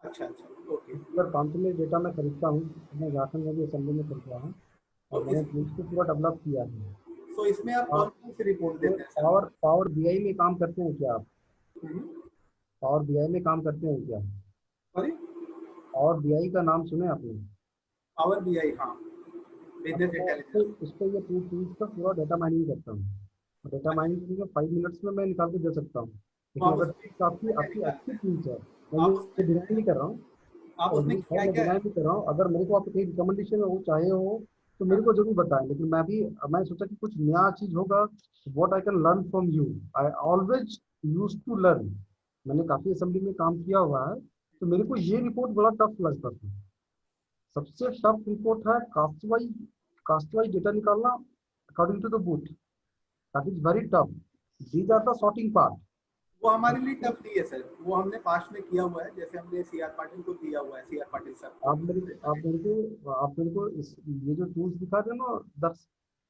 अच्छा अच्छा, ओके। 2500 में डेटा मैं खरीदता हूँ, मैं झारखंड में भी असेंबली में खरीदा हूँ और तो मैंने टूल्स को पूरा डेवलप किया है। तो इसमें आप कौन आप कौन सी रिपोर्ट इसमें देते हैं सर? पावर पावर बीआई में काम करते हैं क्या आप? हम्म, पावर बीआई में काम करते हैं क्या? सॉरी। पावर बीआई का नाम सुने आपने? पावर बीआई, हाँ, अब बिजनेस मैं इंटेलिजेंस। इस पे ये टूल्स का पूरा डेटा माइनिंग करता हूँ। डेटा माइनिंग करके 5 मिनट्स में मैं निकाल के दे सकता हूँ। तो लेकिन आप अगर उसमें टूल्स आपकी क्या क्या आपकी निकालते अच्छी हैं? टूल्स है, मैं आप ये उसमें डिजाइन नहीं कर रहा हूँ, आप और उसमें ये क्या शायद मैं क्या डिजाइन है? नहीं कर रहा हूँ, अगर मेरे को आप कहीं रिकमेंडेशन हो चाहे हो तो मेरे को हाँ, जरूर बताएं। लेकिन मैं सोचा कि कुछ नया चीज होगा, what I can learn from you. I always use to learn. मैंने काफी असेंबली में काम किया हुआ है, तो मेरे को ये रिपोर्ट बड़ा टफ लगता था। सबसे टफ रिपोर्ट है कास्ट वाइज डेटा निकालना according to the booth. That is very tough. These are the sorting part. वो हमारे लिए टफ नहीं है सर, वो हमने पास्ट में किया हुआ है, जैसे हमने सी आर पाटिल को दिया हुआ है, सी आर पाटिल सर को। आप मेरे को ये जो टूल्स दिखा रहे हो ना, दैट्स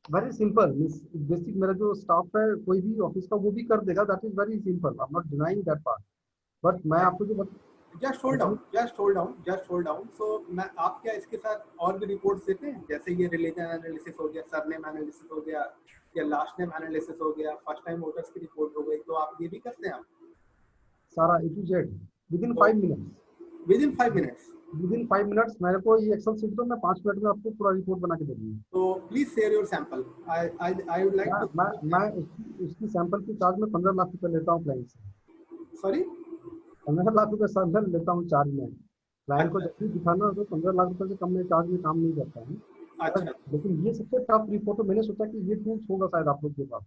वेरी सिंपल। बेसिक मेरा जो स्टाफ है कोई भी ऑफिस का वो भी कर देगा। That is very simple, I am not denying that part. But मैं आपको जो just hold down, just hold down, just hold down. So मैं आप क्या इसके साथ और भी रिपोर्ट्स देते हैं, जैसे ये रिलीजन एनालिसिस हो गया, सरनेम एनालिसिस हो गया, या लास्ट नेम एनालिसिस हो गया, फर्स्ट टाइम वोटर्स की रिपोर्ट हो गई, तो आप ये भी करते हैं आप? सारा ए टू जेड विद इन तो 5 minutes. With in 5 minutes? With in 5 minutes मेरे को ये एक्सेल सीट दो, मैं 5 मिनट में आपको पूरा रिपोर्ट बना के दे दूंगी। तो please share your sample. I would like to. मैं उसकी सैंपल की चार्ज में 15 लाख रुपए लेता हूँ क्लाइंट से। सॉरी? 15 लाख रुपए सैंपल लेता हूँ चार्ज में। क्लाइंट को अच्छा जब भी दिखाना हो तो 15 लाख रुपए से कम में चार्ज में काम नहीं करता है। अच्छा। लेकिन ये सबसे टफ रिपोर्ट, तो मैंने सोचा कि ये टूल्स होगा शायद आप लोग के पास।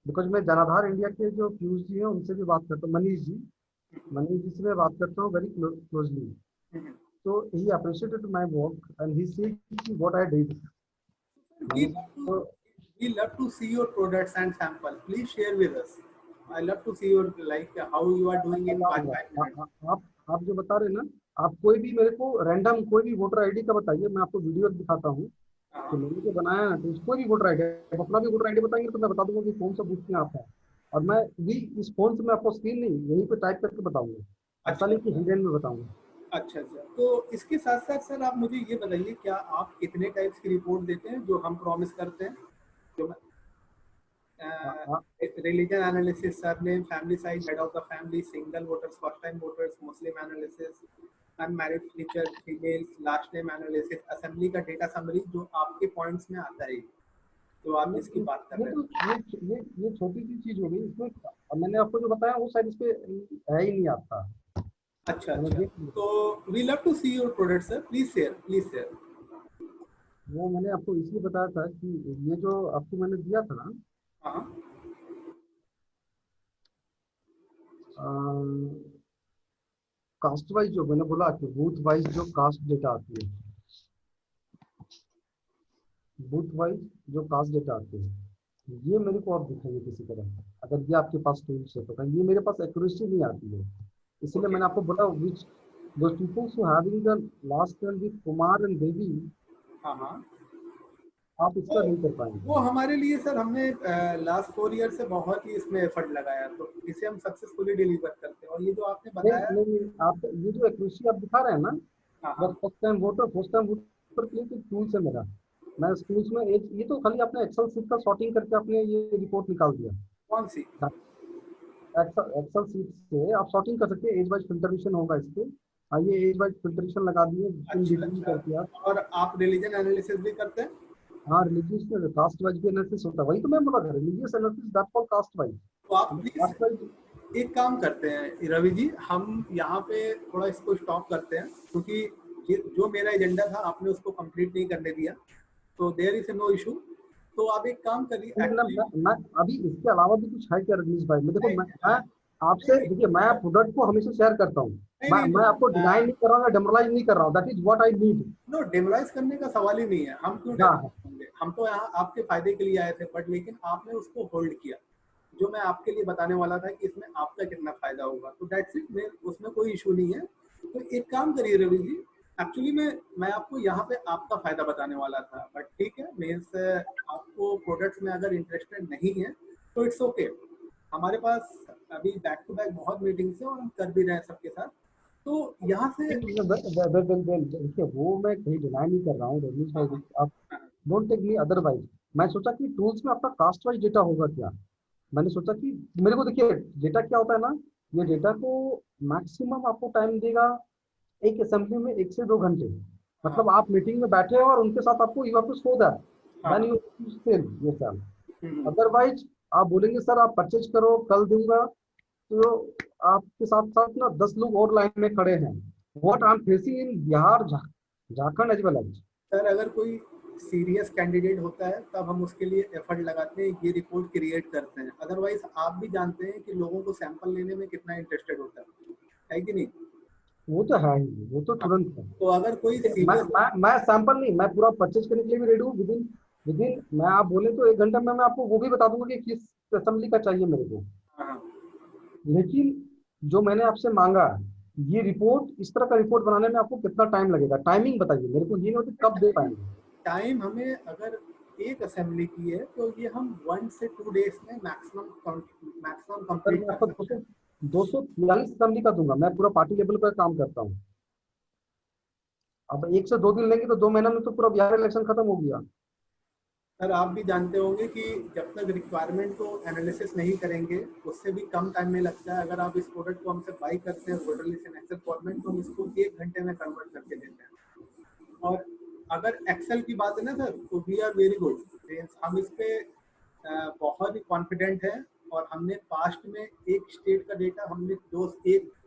बिकॉज मैं जनाधार इंडिया के जो पीयूष जी हैं उनसे भी बात करता हूँ, मनीष जी से मैं बात करता हूँ वेरी क्लोजली। तो he appreciated my work and he said कि व्हाट आई डिड। we मैंने love to तो we love to see your products and sample. Please share with us. I love to see your, like, how you are doing in बताऊंगा। 5 minutes. आप जो बता रहे हैं ना, आप कोई भी मेरे को रैंडम कोई भी वोटर आईडी का बताइए, मैं आपको वीडियो दिखाता हूँ कि हाँ, मैंने जो बनाया है। तो कोई भी वोटर आईडी, आप अपना भी वोटर आईडी बताएंगे तो मैं बता दूंगा कि कौन सा बूथ में आप है। और मैं भी इस फोन से मैं आपको स्क्रीन नहीं यहीं पे टाइप करके बताऊंगा, ऐसा अच्छा नहीं कि अच्छा हिडन में बताऊंगा। अच्छा अच्छा। तो इसके साथ साथ सर आप मुझे ये बताइए, क्या आप कितने टाइप्स की रिपोर्ट देते हैं जो हम प्रॉमिस करते हैं? जो आ- आ- religion analysis, surname, family size, head of the family, single voters, first time voters, Muslim analysis, unmarried teacher females, last name analysis, assembly का डेटा समरी जो आपके पॉइंट्स में आता है, तो आप इसकी बात कर ये रहे तो हैं। ये छोटी सी चीज हो गई इसमें। अब मैंने आपको जो बताया वो शायद इस पे है ही नहीं आपका। अच्छा मैंने अच्छा। देख लिया। तो we love to see your product sir, please share, please share. वो मैंने आपको इसलिए बताया था कि ये जो आपको मैंने दिया था ना, हाँ कास्ट वाइज जो मैंने बोला कि बूथ वाइज जो कास्ट डेटा आती है, बूथ वाइज जो कास्ट डेटा आती है, ये मेरे को आप दिखाइए किसी तरह। अगर ये आपके पास टूल्स है तो ये मेरे पास एक्यूरेसी नहीं आती है। इसलिए ओके। मैंने आपको बोला विच those people who having the last name with Kumar and Devi, हाँ हाँ आप इसका नहीं कर पाएंगे। वो हमारे लिए सर, हमने लास्ट 4 ईयर से बहुत ही इसमें एफर्ट लगाया, तो इसे हम सक्सेसफुली डिलीवर करते हैं। और ये जो आपने नहीं बताया। नहीं नहीं, आप ये जो एक्यूरेसी आप दिखा रहे हैं ना, हाँ बस हाँ। फर्स्ट टाइम वोटर के लिए तो टूल्स है मेरा। मैं उस टूल्स में एक ये तो खाली आपने एक्सेल सीट का सॉर्टिंग करके आपने ये रिपोर्ट निकाल दिया। कौन सी? एक्सेल एक्सेल सीट से आप सॉर्टिंग कर सकते हैं, एज वाइज फिल्टरेशन होगा इस पे। ये एज वाइज फिल्टरेशन लगा दिए इन अच्छा डिटेल अच्छा। करके आप। और आप रिलीजन एनालिसिस भी करते हैं? हाँ, रिलीजियस में कास्ट वाइज भी एनालिसिस होता है, वही तो मैं बोला था, religious analysis that called caste wise. तो आप प्लीज कास्ट वाइज। एक काम करते हैं रवि जी, हम यहाँ पे थोड़ा इसको स्टॉप करते हैं, क्योंकि जो मेरा एजेंडा था आपने उसको कंप्लीट नहीं करने दिया, तो देयर इज नो इशू। तो आप एक काम करिए एक्चुअली। मैं अभी इसके अलावा भी कुछ है क्या रजनीश भाई? मैं देखो, नहीं मैं आपसे नहीं देखिए, मैं प्रोडक्ट को हमेशा शेयर करता हूँ। नहीं मैं नहीं मैं आपको नो, डिनाई नहीं कर रहा हूँ या डेमोरलाइज नहीं कर रहा हूँ, that is what I need. No demolish करने का सवाल ही नहीं है, हम क्यों हाँ डेमोलाइज हाँ। होंगे, हम तो यहाँ आपके फायदे के लिए आए थे, बट लेकिन आपने उसको होल्ड किया। जो मैं आपके लिए बताने वाला था कि इसमें आपका कितना फायदा होगा, तो दैट्स इट, मैं उसमें कोई इशू नहीं है। तो एक काम करिए रवि जी, एक्चुअली मैं आपको यहाँ पे आपका फायदा बताने वाला था, बट ठीक है, मीन्स आपको प्रोडक्ट्स में अगर इंटरेस्टेड नहीं है तो इट्स ओके। हमारे पास अभी बैक टू बैक बहुत मीटिंग्स है और हम कर भी रहे हैं सबके साथ, तो यहाँ से। देखिए, वो मैं कहीं डिनाई नहीं कर रहा हूँ रजनीश हाँ भाई, हाँ आप हाँ। Don't take me otherwise. मैं सोचा कि टूल्स में आपका कास्ट वाइज डेटा होगा क्या। मैंने सोचा कि मेरे को देखिए, डेटा क्या होता है ना, ये डेटा को मैक्सिमम आपको टाइम देगा एक असेंबली में 1 से 2 घंटे। हाँ मतलब आप मीटिंग में बैठे हो और उनके साथ आपको you have to show that हाँ देन हाँ। यू सेल ये सेल। हम्म। अदरवाइज आप बोलेंगे सर आप परचेज करो कल दूंगा, तो आपके साथ साथ ना 10 लोग और लाइन में खड़े हैं। What I am facing in Bihar, Jharkhand as well as. Sir अगर कोई सीरियस कैंडिडेट होता है तब हम उसके लिए एफर्ट लगाते हैं, ये रिपोर्ट क्रिएट करते हैं, अदरवाइज आप भी जानते हैं कि लोगों को सैंपल लेने में कितना इंटरेस्टेड होता है कि नहीं? वो तो है ही, वो तो हाँ। तुरंत है। तो अगर कोई देखिए, सीरियस। मैं सैंपल नहीं, मैं पूरा परचेज करने के लिए भी रेडी हूँ विदिन विदिन। मैं आप बोले तो 1 घंटे में मैं आपको वो भी बता दूंगा कि किस असेंबली का चाहिए मेरे को। हाँ। लेकिन जो मैंने आपसे मांगा, ये रिपोर्ट, इस तरह का रिपोर्ट बनाने में आपको कितना टाइम लगेगा, टाइमिंग बताइए मेरे को, ये नहीं होती कब दे पाएंगे। टाइम हमें अगर एक असेंबली की है तो ये हम 1 से 2 डेज में मैक्सिमम सर कंप्लीट मैं कर आपको सकते हैं। 243 असेंबली का दूंगा, मैं पूरा पार्टी लेवल पर काम करता हूँ। अब 1 से 2 दिन लेंगे तो 2 महीना में तो पूरा बिहार इलेक्शन खत्म हो गया। सर आप भी जानते होंगे कि जब तक रिक्वायरमेंट को एनालिसिस नहीं करेंगे उससे भी कम टाइम में लगता है। अगर आप इस प्रोडक्ट को हमसे बाई करते हैं voter list and Excel format, तो हम इसको 1 घंटे में कन्वर्ट करके देते हैं। और अगर एक्सेल की बात है ना सर, तो वी आर वेरी गुड, हम इस पे बहुत ही कॉन्फिडेंट है। और हमने पास्ट में एक स्टेट का डेटा हमने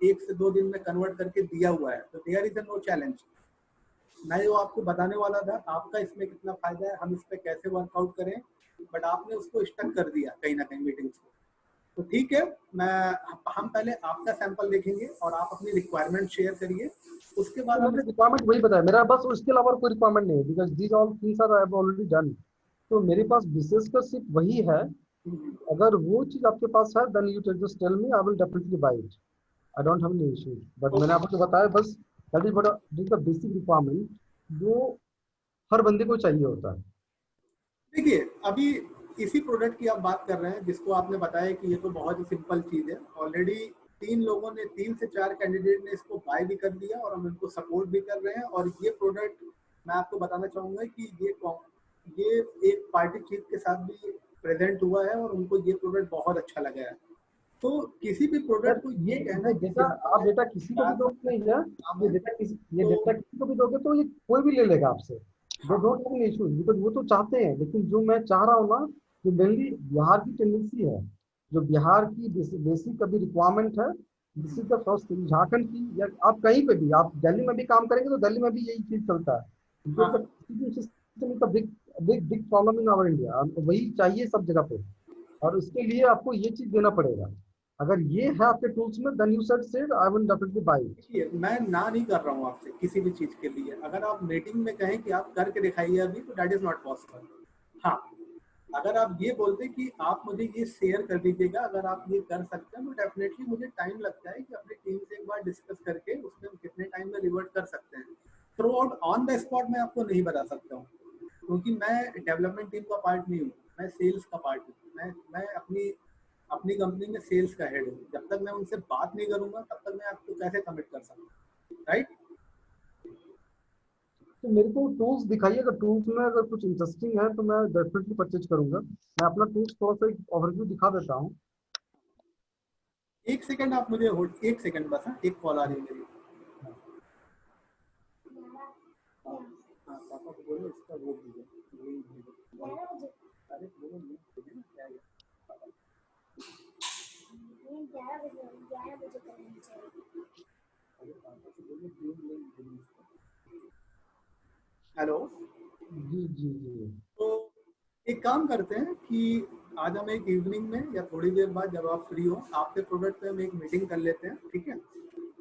1 से 2 दिन में कन्वर्ट करके दिया हुआ है, तो देयर इज नो चैलेंज। मैं जो आपको बताने वाला था आपका इसमें कितना फायदा है, हम इस पे कैसे वर्कआउट करें, बट आपने उसको स्टक कर दिया कहीं ना कहीं मीटिंग्स को। तो ठीक है, मैं हम पहले आपका सैंपल देखेंगे और आप अपनी रिक्वायरमेंट शेयर करिए, उसके बाद तो हम मैंने रिक्वायरमेंट वही बताया मेरा, बस उसके अलावा कोई रिक्वायरमेंट नहीं है, because these all things are I have already done. तो मेरे पास विशेष कर सिर्फ वही है। अगर वो चीज आपके पास है then you just tell me, I will definitely buy it. I don't have any issues, but मैंने ओके। आपको बताया बस, that is what this the basic requirement जो हर बंदे को चाहिए होता है। देखिए अभी इसी प्रोडक्ट की आप बात कर रहे हैं जिसको आपने बताया कि ये तो बहुत ही सिंपल चीज है, ऑलरेडी 3 लोगों ने, 3 से 4 कैंडिडेट ने इसको बाय भी कर दिया और हम इनको सपोर्ट भी कर रहे हैं। और ये प्रोडक्ट मैं आपको बताना चाहूंगा कि ये एक पार्टी चीफ के साथ भी प्रेजेंट हुआ है और उनको ये प्रोडक्ट बहुत अच्छा लगा है। तो किसी भी सर प्रोडक्ट को ये कहना ये कि डेटा, सिंपल आप है, डेटा किसी को भी ज्यादा दोगे नहीं है, काम ये है, डेटा किसी ये तो डेटा किसी को भी दोगे तो ये कोई भी ले लेगा आपसे। दे हाँ। Don't have any issues, because वो तो चाहते हैं। लेकिन जो मैं चाह रहा हूँ ना, जो मेनली बिहार की टेंडेंसी है, जो बिहार की बेसिक अभी रिक्वायरमेंट है, this is the first thing. Jharkhand की या आप कहीं पे भी, आप दिल्ली में भी काम करेंगे तो दिल्ली में भी यही चीज चलता है, हाँ बिकॉज द हाँ। System is the big big big problem in our India, वही चाहिए सब जगह पे। और उसके लिए आपको ये चीज देना पड़ेगा। अगर ये है आपके टूल्स में then you said I will definitely buy it. देखिए मैं ना नहीं कर रहा हूँ आपसे किसी भी चीज के लिए, अगर आप मीटिंग में कहें कि आप करके दिखाइए अभी, तो दैट इज नॉट पॉसिबल। हाँ, अगर आप ये बोलते कि आप मुझे ये शेयर कर दीजिएगा, अगर आप ये कर सकते हैं, तो डेफिनेटली मुझे टाइम लगता है कि अपनी टीम से एक बार डिस्कस करके उसमें हम कितने टाइम में रिवर्ट कर सकते हैं। Through out on the spot मैं आपको नहीं बता सकता हूँ। क्योंकि मैं डेवलपमेंट टीम का पार्ट नहीं हूँ, मैं सेल्स का पार्ट हूँ। मैं अपनी अपनी कंपनी में सेल्स का हेड हूँ। जब तक मैं उनसे बात नहीं करूंगा तब तक मैं आपको कैसे कमिट कर सकता हूँ, राइट? तो मेरे को टूल्स दिखाइए, अगर टूल्स में अगर कुछ इंटरेस्टिंग है तो मैं डेफिनेटली परचेज करूंगा। मैं अपना टूल्स थोड़ा सा एक ओवरव्यू दिखा देता हूँ। एक सेकंड आप मुझे होल्ड, एक सेकंड बस। हाँ, एक कॉल आ रही है मेरी। हाँ हाँ, पापा को बोलो इसका वो भेजो, लिंक भेजो। अरे बोलो लिंक भेजो ना, क्या है? अरे पापा से बोलो जूम लिंक भेजो इसका। हेलो। जी जी जी। तो एक काम करते हैं कि आज हम एक इवनिंग में या थोड़ी देर बाद जब आप फ्री हो, आपके प्रोडक्ट पे हम एक मीटिंग कर लेते हैं, ठीक है?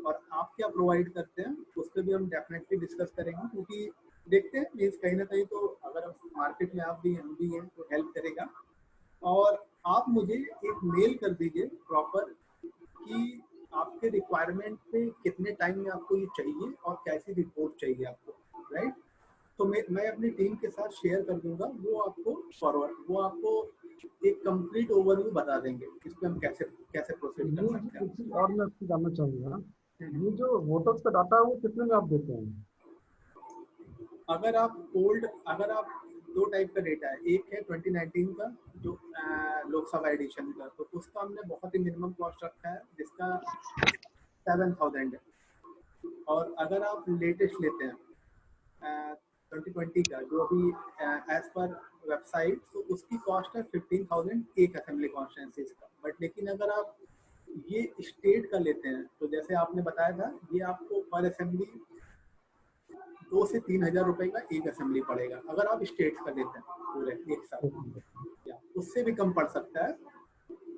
और आप क्या प्रोवाइड करते हैं उस पर भी हम डेफिनेटली डिस्कस करेंगे, क्योंकि देखते हैं मीन्स कहीं ना कहीं तो अगर मार्केट में आप भी हम भी हैं तो हेल्प करेगा। और आप मुझे एक मेल कर दीजिए प्रॉपर कि आपके रिक्वायरमेंट पे कितने टाइम में आपको ये चाहिए और कैसी रिपोर्ट चाहिए आपको, राइट? तो मैं अपनी टीम के साथ शेयर कर दूंगा, वो आपको फॉरवर्ड, वो आपको एक कंप्लीट ओवरव्यू बता देंगे इस पे हम कैसे कैसे प्रोसीड कर ये सकते जो हैं। एक चीज और मैं आपसे जानना चाहूंगा, हम्म। ये जो वोटर्स का डाटा है वो कितने में आप देते हैं? अगर आप ओल्ड, अगर आप दो टाइप का डेटा है, एक है 2019 का जो लोकसभा एडिशन का, तो उसका हमने बहुत ही मिनिमम कॉस्ट रखा है जिसका 7,000 है। और अगर आप लेटेस्ट लेते हैं 2020 का जो अभी एज पर वेबसाइट, तो उसकी कॉस्ट है 15,000 एक असेंबली कॉन्स्टिट्यूंसीज का। बट लेकिन अगर आप ये स्टेट का लेते हैं तो जैसे आपने बताया था, ये आपको पर असेंबली 2 से 3 हज़ार रुपए का एक असेंबली पड़ेगा अगर आप स्टेट्स का लेते हैं पूरे एक साथ, या उससे भी कम पड़ सकता है।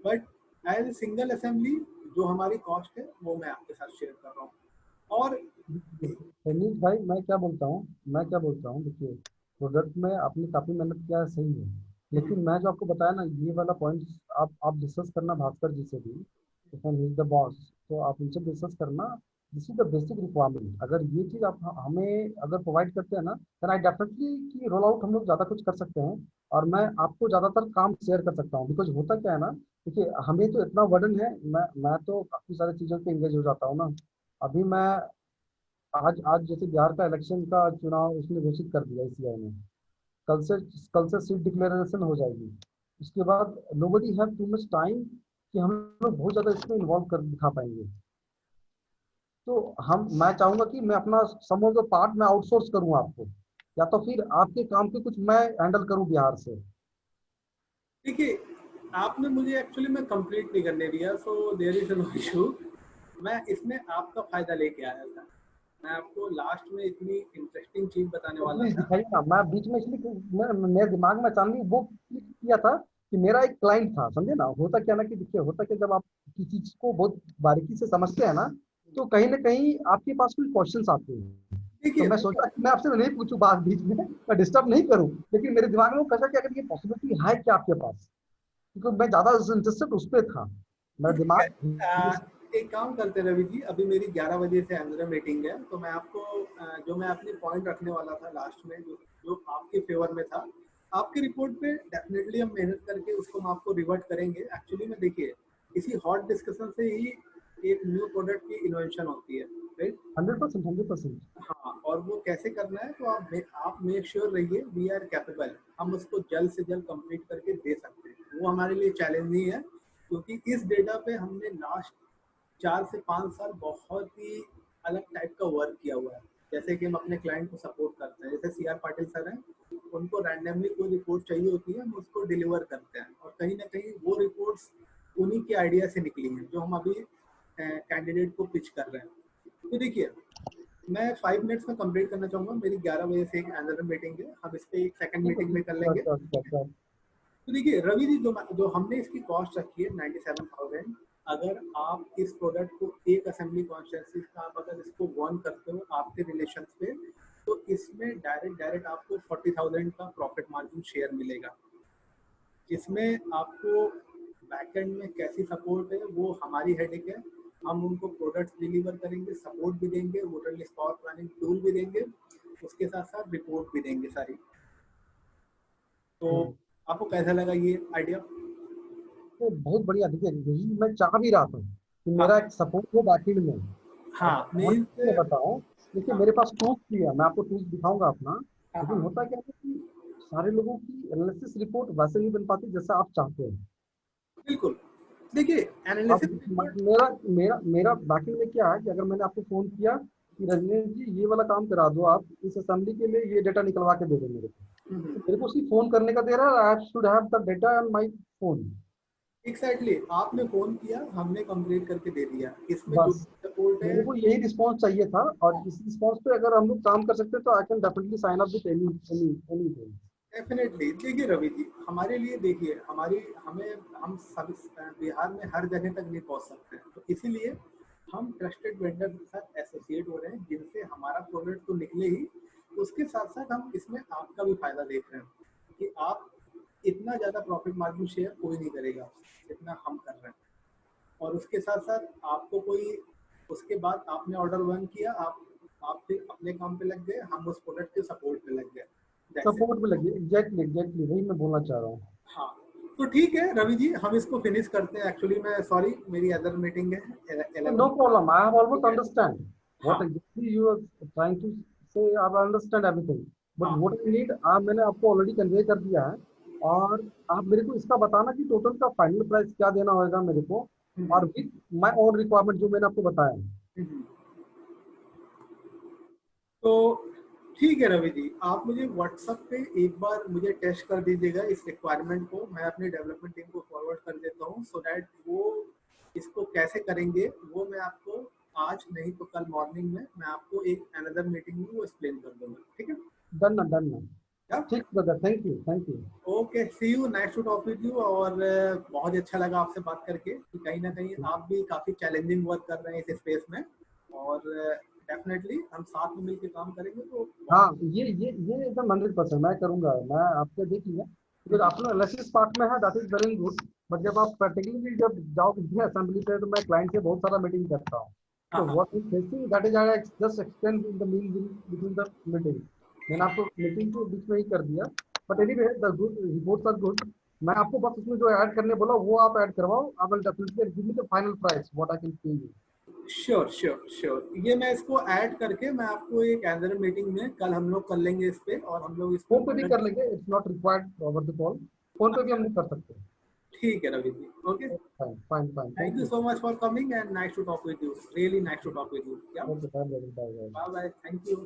But as a single assembly जो हमारी कॉस्ट है वो मैं आपके साथ शेयर कर रहा हूँ। और रनीश भाई, मैं क्या बोलता हूँ देखिए, प्रोडक्ट में आपने काफी मेहनत किया है, सही है। लेकिन मैं जो आपको बताया ना, ये वाला पॉइंट आप डिस्कस करना भास्कर जी से भी, ही इज द बॉस। तो आप उनसे डिस्कस करना, this is the basic requirement. अगर ये चीज आप हमें अगर प्रोवाइड करते हैं ना, देन आई डेफिनेटली की रोल आउट हम लोग ज्यादा कुछ कर सकते हैं। और मैं आपको ज्यादातर काम शेयर कर सकता हूँ, बिकॉज होता क्या है ना, देखिए हमें तो इतना वर्डन है, मैं तो काफी सारी चीजों पे एंगेज हो जाता हूँ ना। अभी मैं आज आज जैसे बिहार का इलेक्शन का चुनाव उसने घोषित कर दिया सीआई ने। कल से कल से सीट डिक्लेरेशन हो जाएगी। उसके बाद nobody have too much time कि हम लोग बहुत ज्यादा इसमें इन्वॉल्व कर दिखा पाएंगे। तो मैं चाहूंगा कि मैं अपना सम ऑफ द पार्ट मैं आउटसोर्स करूँ आपको, या तो फिर आपके काम के कुछ मैं हैंडल करूँ बिहार से। देखिए, आपने मुझे एक्चुअली में कंप्लीट नहीं करने दिया, so there is no issue. मैं इसमें आपका फायदा लेके आया था। मैं आपको लास्ट में इतनी इंटरेस्टिंग चीज बताने तो वाला प्लीज था। दिखाइए ना, मैं बीच में इसलिए मेरे दिमाग में अचानक वो क्लिक किया था कि मेरा एक क्लाइंट था, समझे ना। होता क्या ना कि देखिए, होता क्या, जब आप किसी चीज को बहुत बारीकी से समझते हैं ना, तो कहीं ना कहीं आपके पास कुछ क्वेश्चंस आते हैं। तो देखिए मैं सोचा कि मैं आपसे नहीं पूछूं बात बीच में, मैं डिस्टर्ब नहीं करूं, लेकिन मेरे दिमाग में वो कैसा कि अगर ये पॉसिबिलिटी है क्या आपके पास, क्योंकि मैं ज्यादा इंटरेस्टेड उस पर था। मेरा ठीक है। दिमाग। एक काम करते हैं रवि जी, अभी मेरी 11 बजे से अंदर मीटिंग है, तो मैं आपको जो मैं अपनी पॉइंट रखने वाला था लास्ट में, जो जो आपके फेवर में था, आपकी रिपोर्ट पे डेफिनेटली हम मेहनत करके उसको हम आपको रिवर्ट करेंगे। एक्चुअली में देखिए, इसी हॉट डिस्कशन से ही एक न्यू प्रोडक्ट की इन्वेंशन होती है, राइट? 100%, 100%। हाँ, और वो कैसे करना है तो आप मेक श्योर रहिए वी आर कैपेबल, हम उसको जल्द से जल्द कंप्लीट करके दे सकते हैं। वो हमारे लिए चैलेंज नहीं है, क्योंकि इस डेटा पे हमने लास्ट 4 से 5 साल बहुत ही अलग टाइप का वर्क किया हुआ है। जैसे कि हम अपने क्लाइंट को सपोर्ट करते हैं, जैसे सी आर पाटिल सर हैं, उनको रैंडमली कोई रिपोर्ट चाहिए होती है, हम उसको डिलीवर करते हैं, और कहीं ना कहीं वो रिपोर्ट्स उन्हीं के आइडिया से निकली हैं जो हम अभी कैंडिडेट को पिच कर रहे हैं। तो देखिए, मैं 5 मिनट्स में कंप्लीट करना चाहूंगा, मेरी 11 बजे से एक अनदर मीटिंग है, हम इस पे एक सेकंड ठीक है, मीटिंग में ठीक कर है, श्योर लेंगे। Sure sure sure. तो देखिए रवि जी, जो जो हमने इसकी कॉस्ट रखी है 97,000, अगर आप इस प्रोडक्ट को एक असेंबली कॉन्स्टिट्यूंसी का आप अगर इसको वॉन करते हो आपके रिलेशन पे, तो इसमें डायरेक्ट डायरेक्ट आपको 40,000 का प्रॉफिट मार्जिन शेयर मिलेगा। जिसमें आपको बैकएंड में कैसी सपोर्ट है वो हमारी हेडेक है। हम उनको प्रोडक्ट्स डिलीवर करेंगे, सपोर्ट भी देंगे, voter list power planning tool भी देंगे, उसके साथ साथ रिपोर्ट भी देंगे सारी। तो आपको कैसा लगा ये आइडिया? तो बहुत बढ़िया। देखिए यही मैं चाह भी रहा था कि मेरा हाँ एक सपोर्ट हो बैकएंड में। अब हाँ मीन्स ऑनेस्टली मैं बताऊं, देखिए हाँ मेरे पास टूल्स भी है, मैं आपको टूल्स दिखाऊंगा अपना। हाँ लेकिन हाँ होता क्या है कि सारे लोगों की एनालिसिस रिपोर्ट वैसे नहीं बन पाती जैसा आप चाहते हैं। बिल्कुल। देखिए अब एनालिसिस रिपोर्ट। मेरा मेरा मेरा बैकएंड में क्या है कि अगर मैंने आपको फोन किया कि रजनीश जी ये वाला काम करा दो, आप इस असेंबली के लिए ये डेटा निकलवा के दे दो मेरे को, तो मेरे को सिर्फ फोन करने का दे रहा है। I should have the data on my phone. Exactly आपने फोन किया, हमने कंप्लीट करके दे दिया, इसमें जो बस सपोर्ट है। मेरे को यही रिस्पॉन्स चाहिए था, और इस रिस्पॉन्स पे अगर हम लोग काम कर सकते हैं तो I can definitely sign up with anything. Definitely देखिए रवि जी, हमारे लिए देखिए हमारी हमें हम सब बिहार में हर जगह तक नहीं पहुंच सकते, तो इसीलिए हम ट्रस्टेड वेंडर के साथ एसोसिएट हो रहे हैं जिनसे हमारा प्रोडक्ट तो निकले ही, उसके साथ साथ हम इसमें आपका भी फायदा देख रहे हैं कि आप इतना ज़्यादा प्रॉफिट मार्जिन शेयर कोई नहीं करेगा जितना हम कर रहे हैं। और उसके साथ साथ आपको कोई, उसके बाद आपने ऑर्डर वन किया, आप फिर अपने काम पे लग गए, हम उस प्रोडक्ट के सपोर्ट पे लग गए। That's it. सपोर्ट में लगी, एग्जैक्टली एग्जैक्टली वही मैं बोलना चाह रहा हूँ। हाँ, तो ठीक है रवि जी, हम इसको फिनिश करते हैं। एक्चुअली मैं सॉरी, मेरी अदर मीटिंग है 11। No problem. I have almost ठीक है। understand what हाँ exactly you are trying to say. I understand everything. But हाँ। what I need, मैंने आपको ऑलरेडी कन्वे कर दिया है। और आप मेरे को इसका बताना कि टोटल का फाइनल प्राइस क्या देना होगा मेरे को, और हम्म, विथ माय ओन रिक्वायरमेंट जो मैंने आपको बताया है। हम्म। तो ठीक है रवि जी, आप मुझे व्हाट्सएप पे एक बार मुझे टेस्ट कर दीजिएगा इस रिक्वायरमेंट को, मैं अपनी डेवलपमेंट टीम को फॉरवर्ड कर देता हूँ, सो दैट वो इसको कैसे करेंगे वो मैं आपको आज नहीं तो कल मॉर्निंग में मैं आपको एक अनदर मीटिंग में वो एक्सप्लेन कर दूंगा, ठीक है? डन ना, डन ना। क्या? ठीक brother, thank you thank you. Okay, see you, nice to talk with you. और बहुत ही अच्छा लगा आपसे बात करके कि कहीं ना कहीं आप भी काफ़ी चैलेंजिंग वर्क कर रहे हैं इस स्पेस में, और डेफिनेटली हम साथ में मिलकर काम करेंगे तो हाँ, बहुत। ये एकदम 100% मैं करूंगा। मैं आपके देखिए, फिर आपने एनालिसिस पार्ट में है, that is very good. But जब आप प्रैक्टिकली जब जाओगे असेंबली पे, तो मैं क्लाइंट से बहुत सारा मीटिंग करता हूँ। हाँ तो हाँ। What is facing, that is I just extend in the mean between the meeting. मैंने आपको मीटिंग को बीच में ही कर दिया। But anyway the good reports are good. मैं आपको बस उसमें जो ऐड करने बोला वो आप ऐड करवाओ। आई will definitely give me the final price what I can pay you. Sure sure sure, ये मैं इसको ऐड करके मैं आपको एक अदर मीटिंग में कल हम लोग कर लेंगे इस पे, और हम लोग इस पे फोन पे भी कर प्रोडक्ट। लेंगे, it's not required over the call. Phone पे भी हम लोग कर सकते हैं। ठीक है Ravi ji, okay. Fine, fine, fine. Thank Thank you you. So much for coming and nice to talk with you, really nice to talk with you. या Okay, bye, bye, bye. Bye bye, thank you.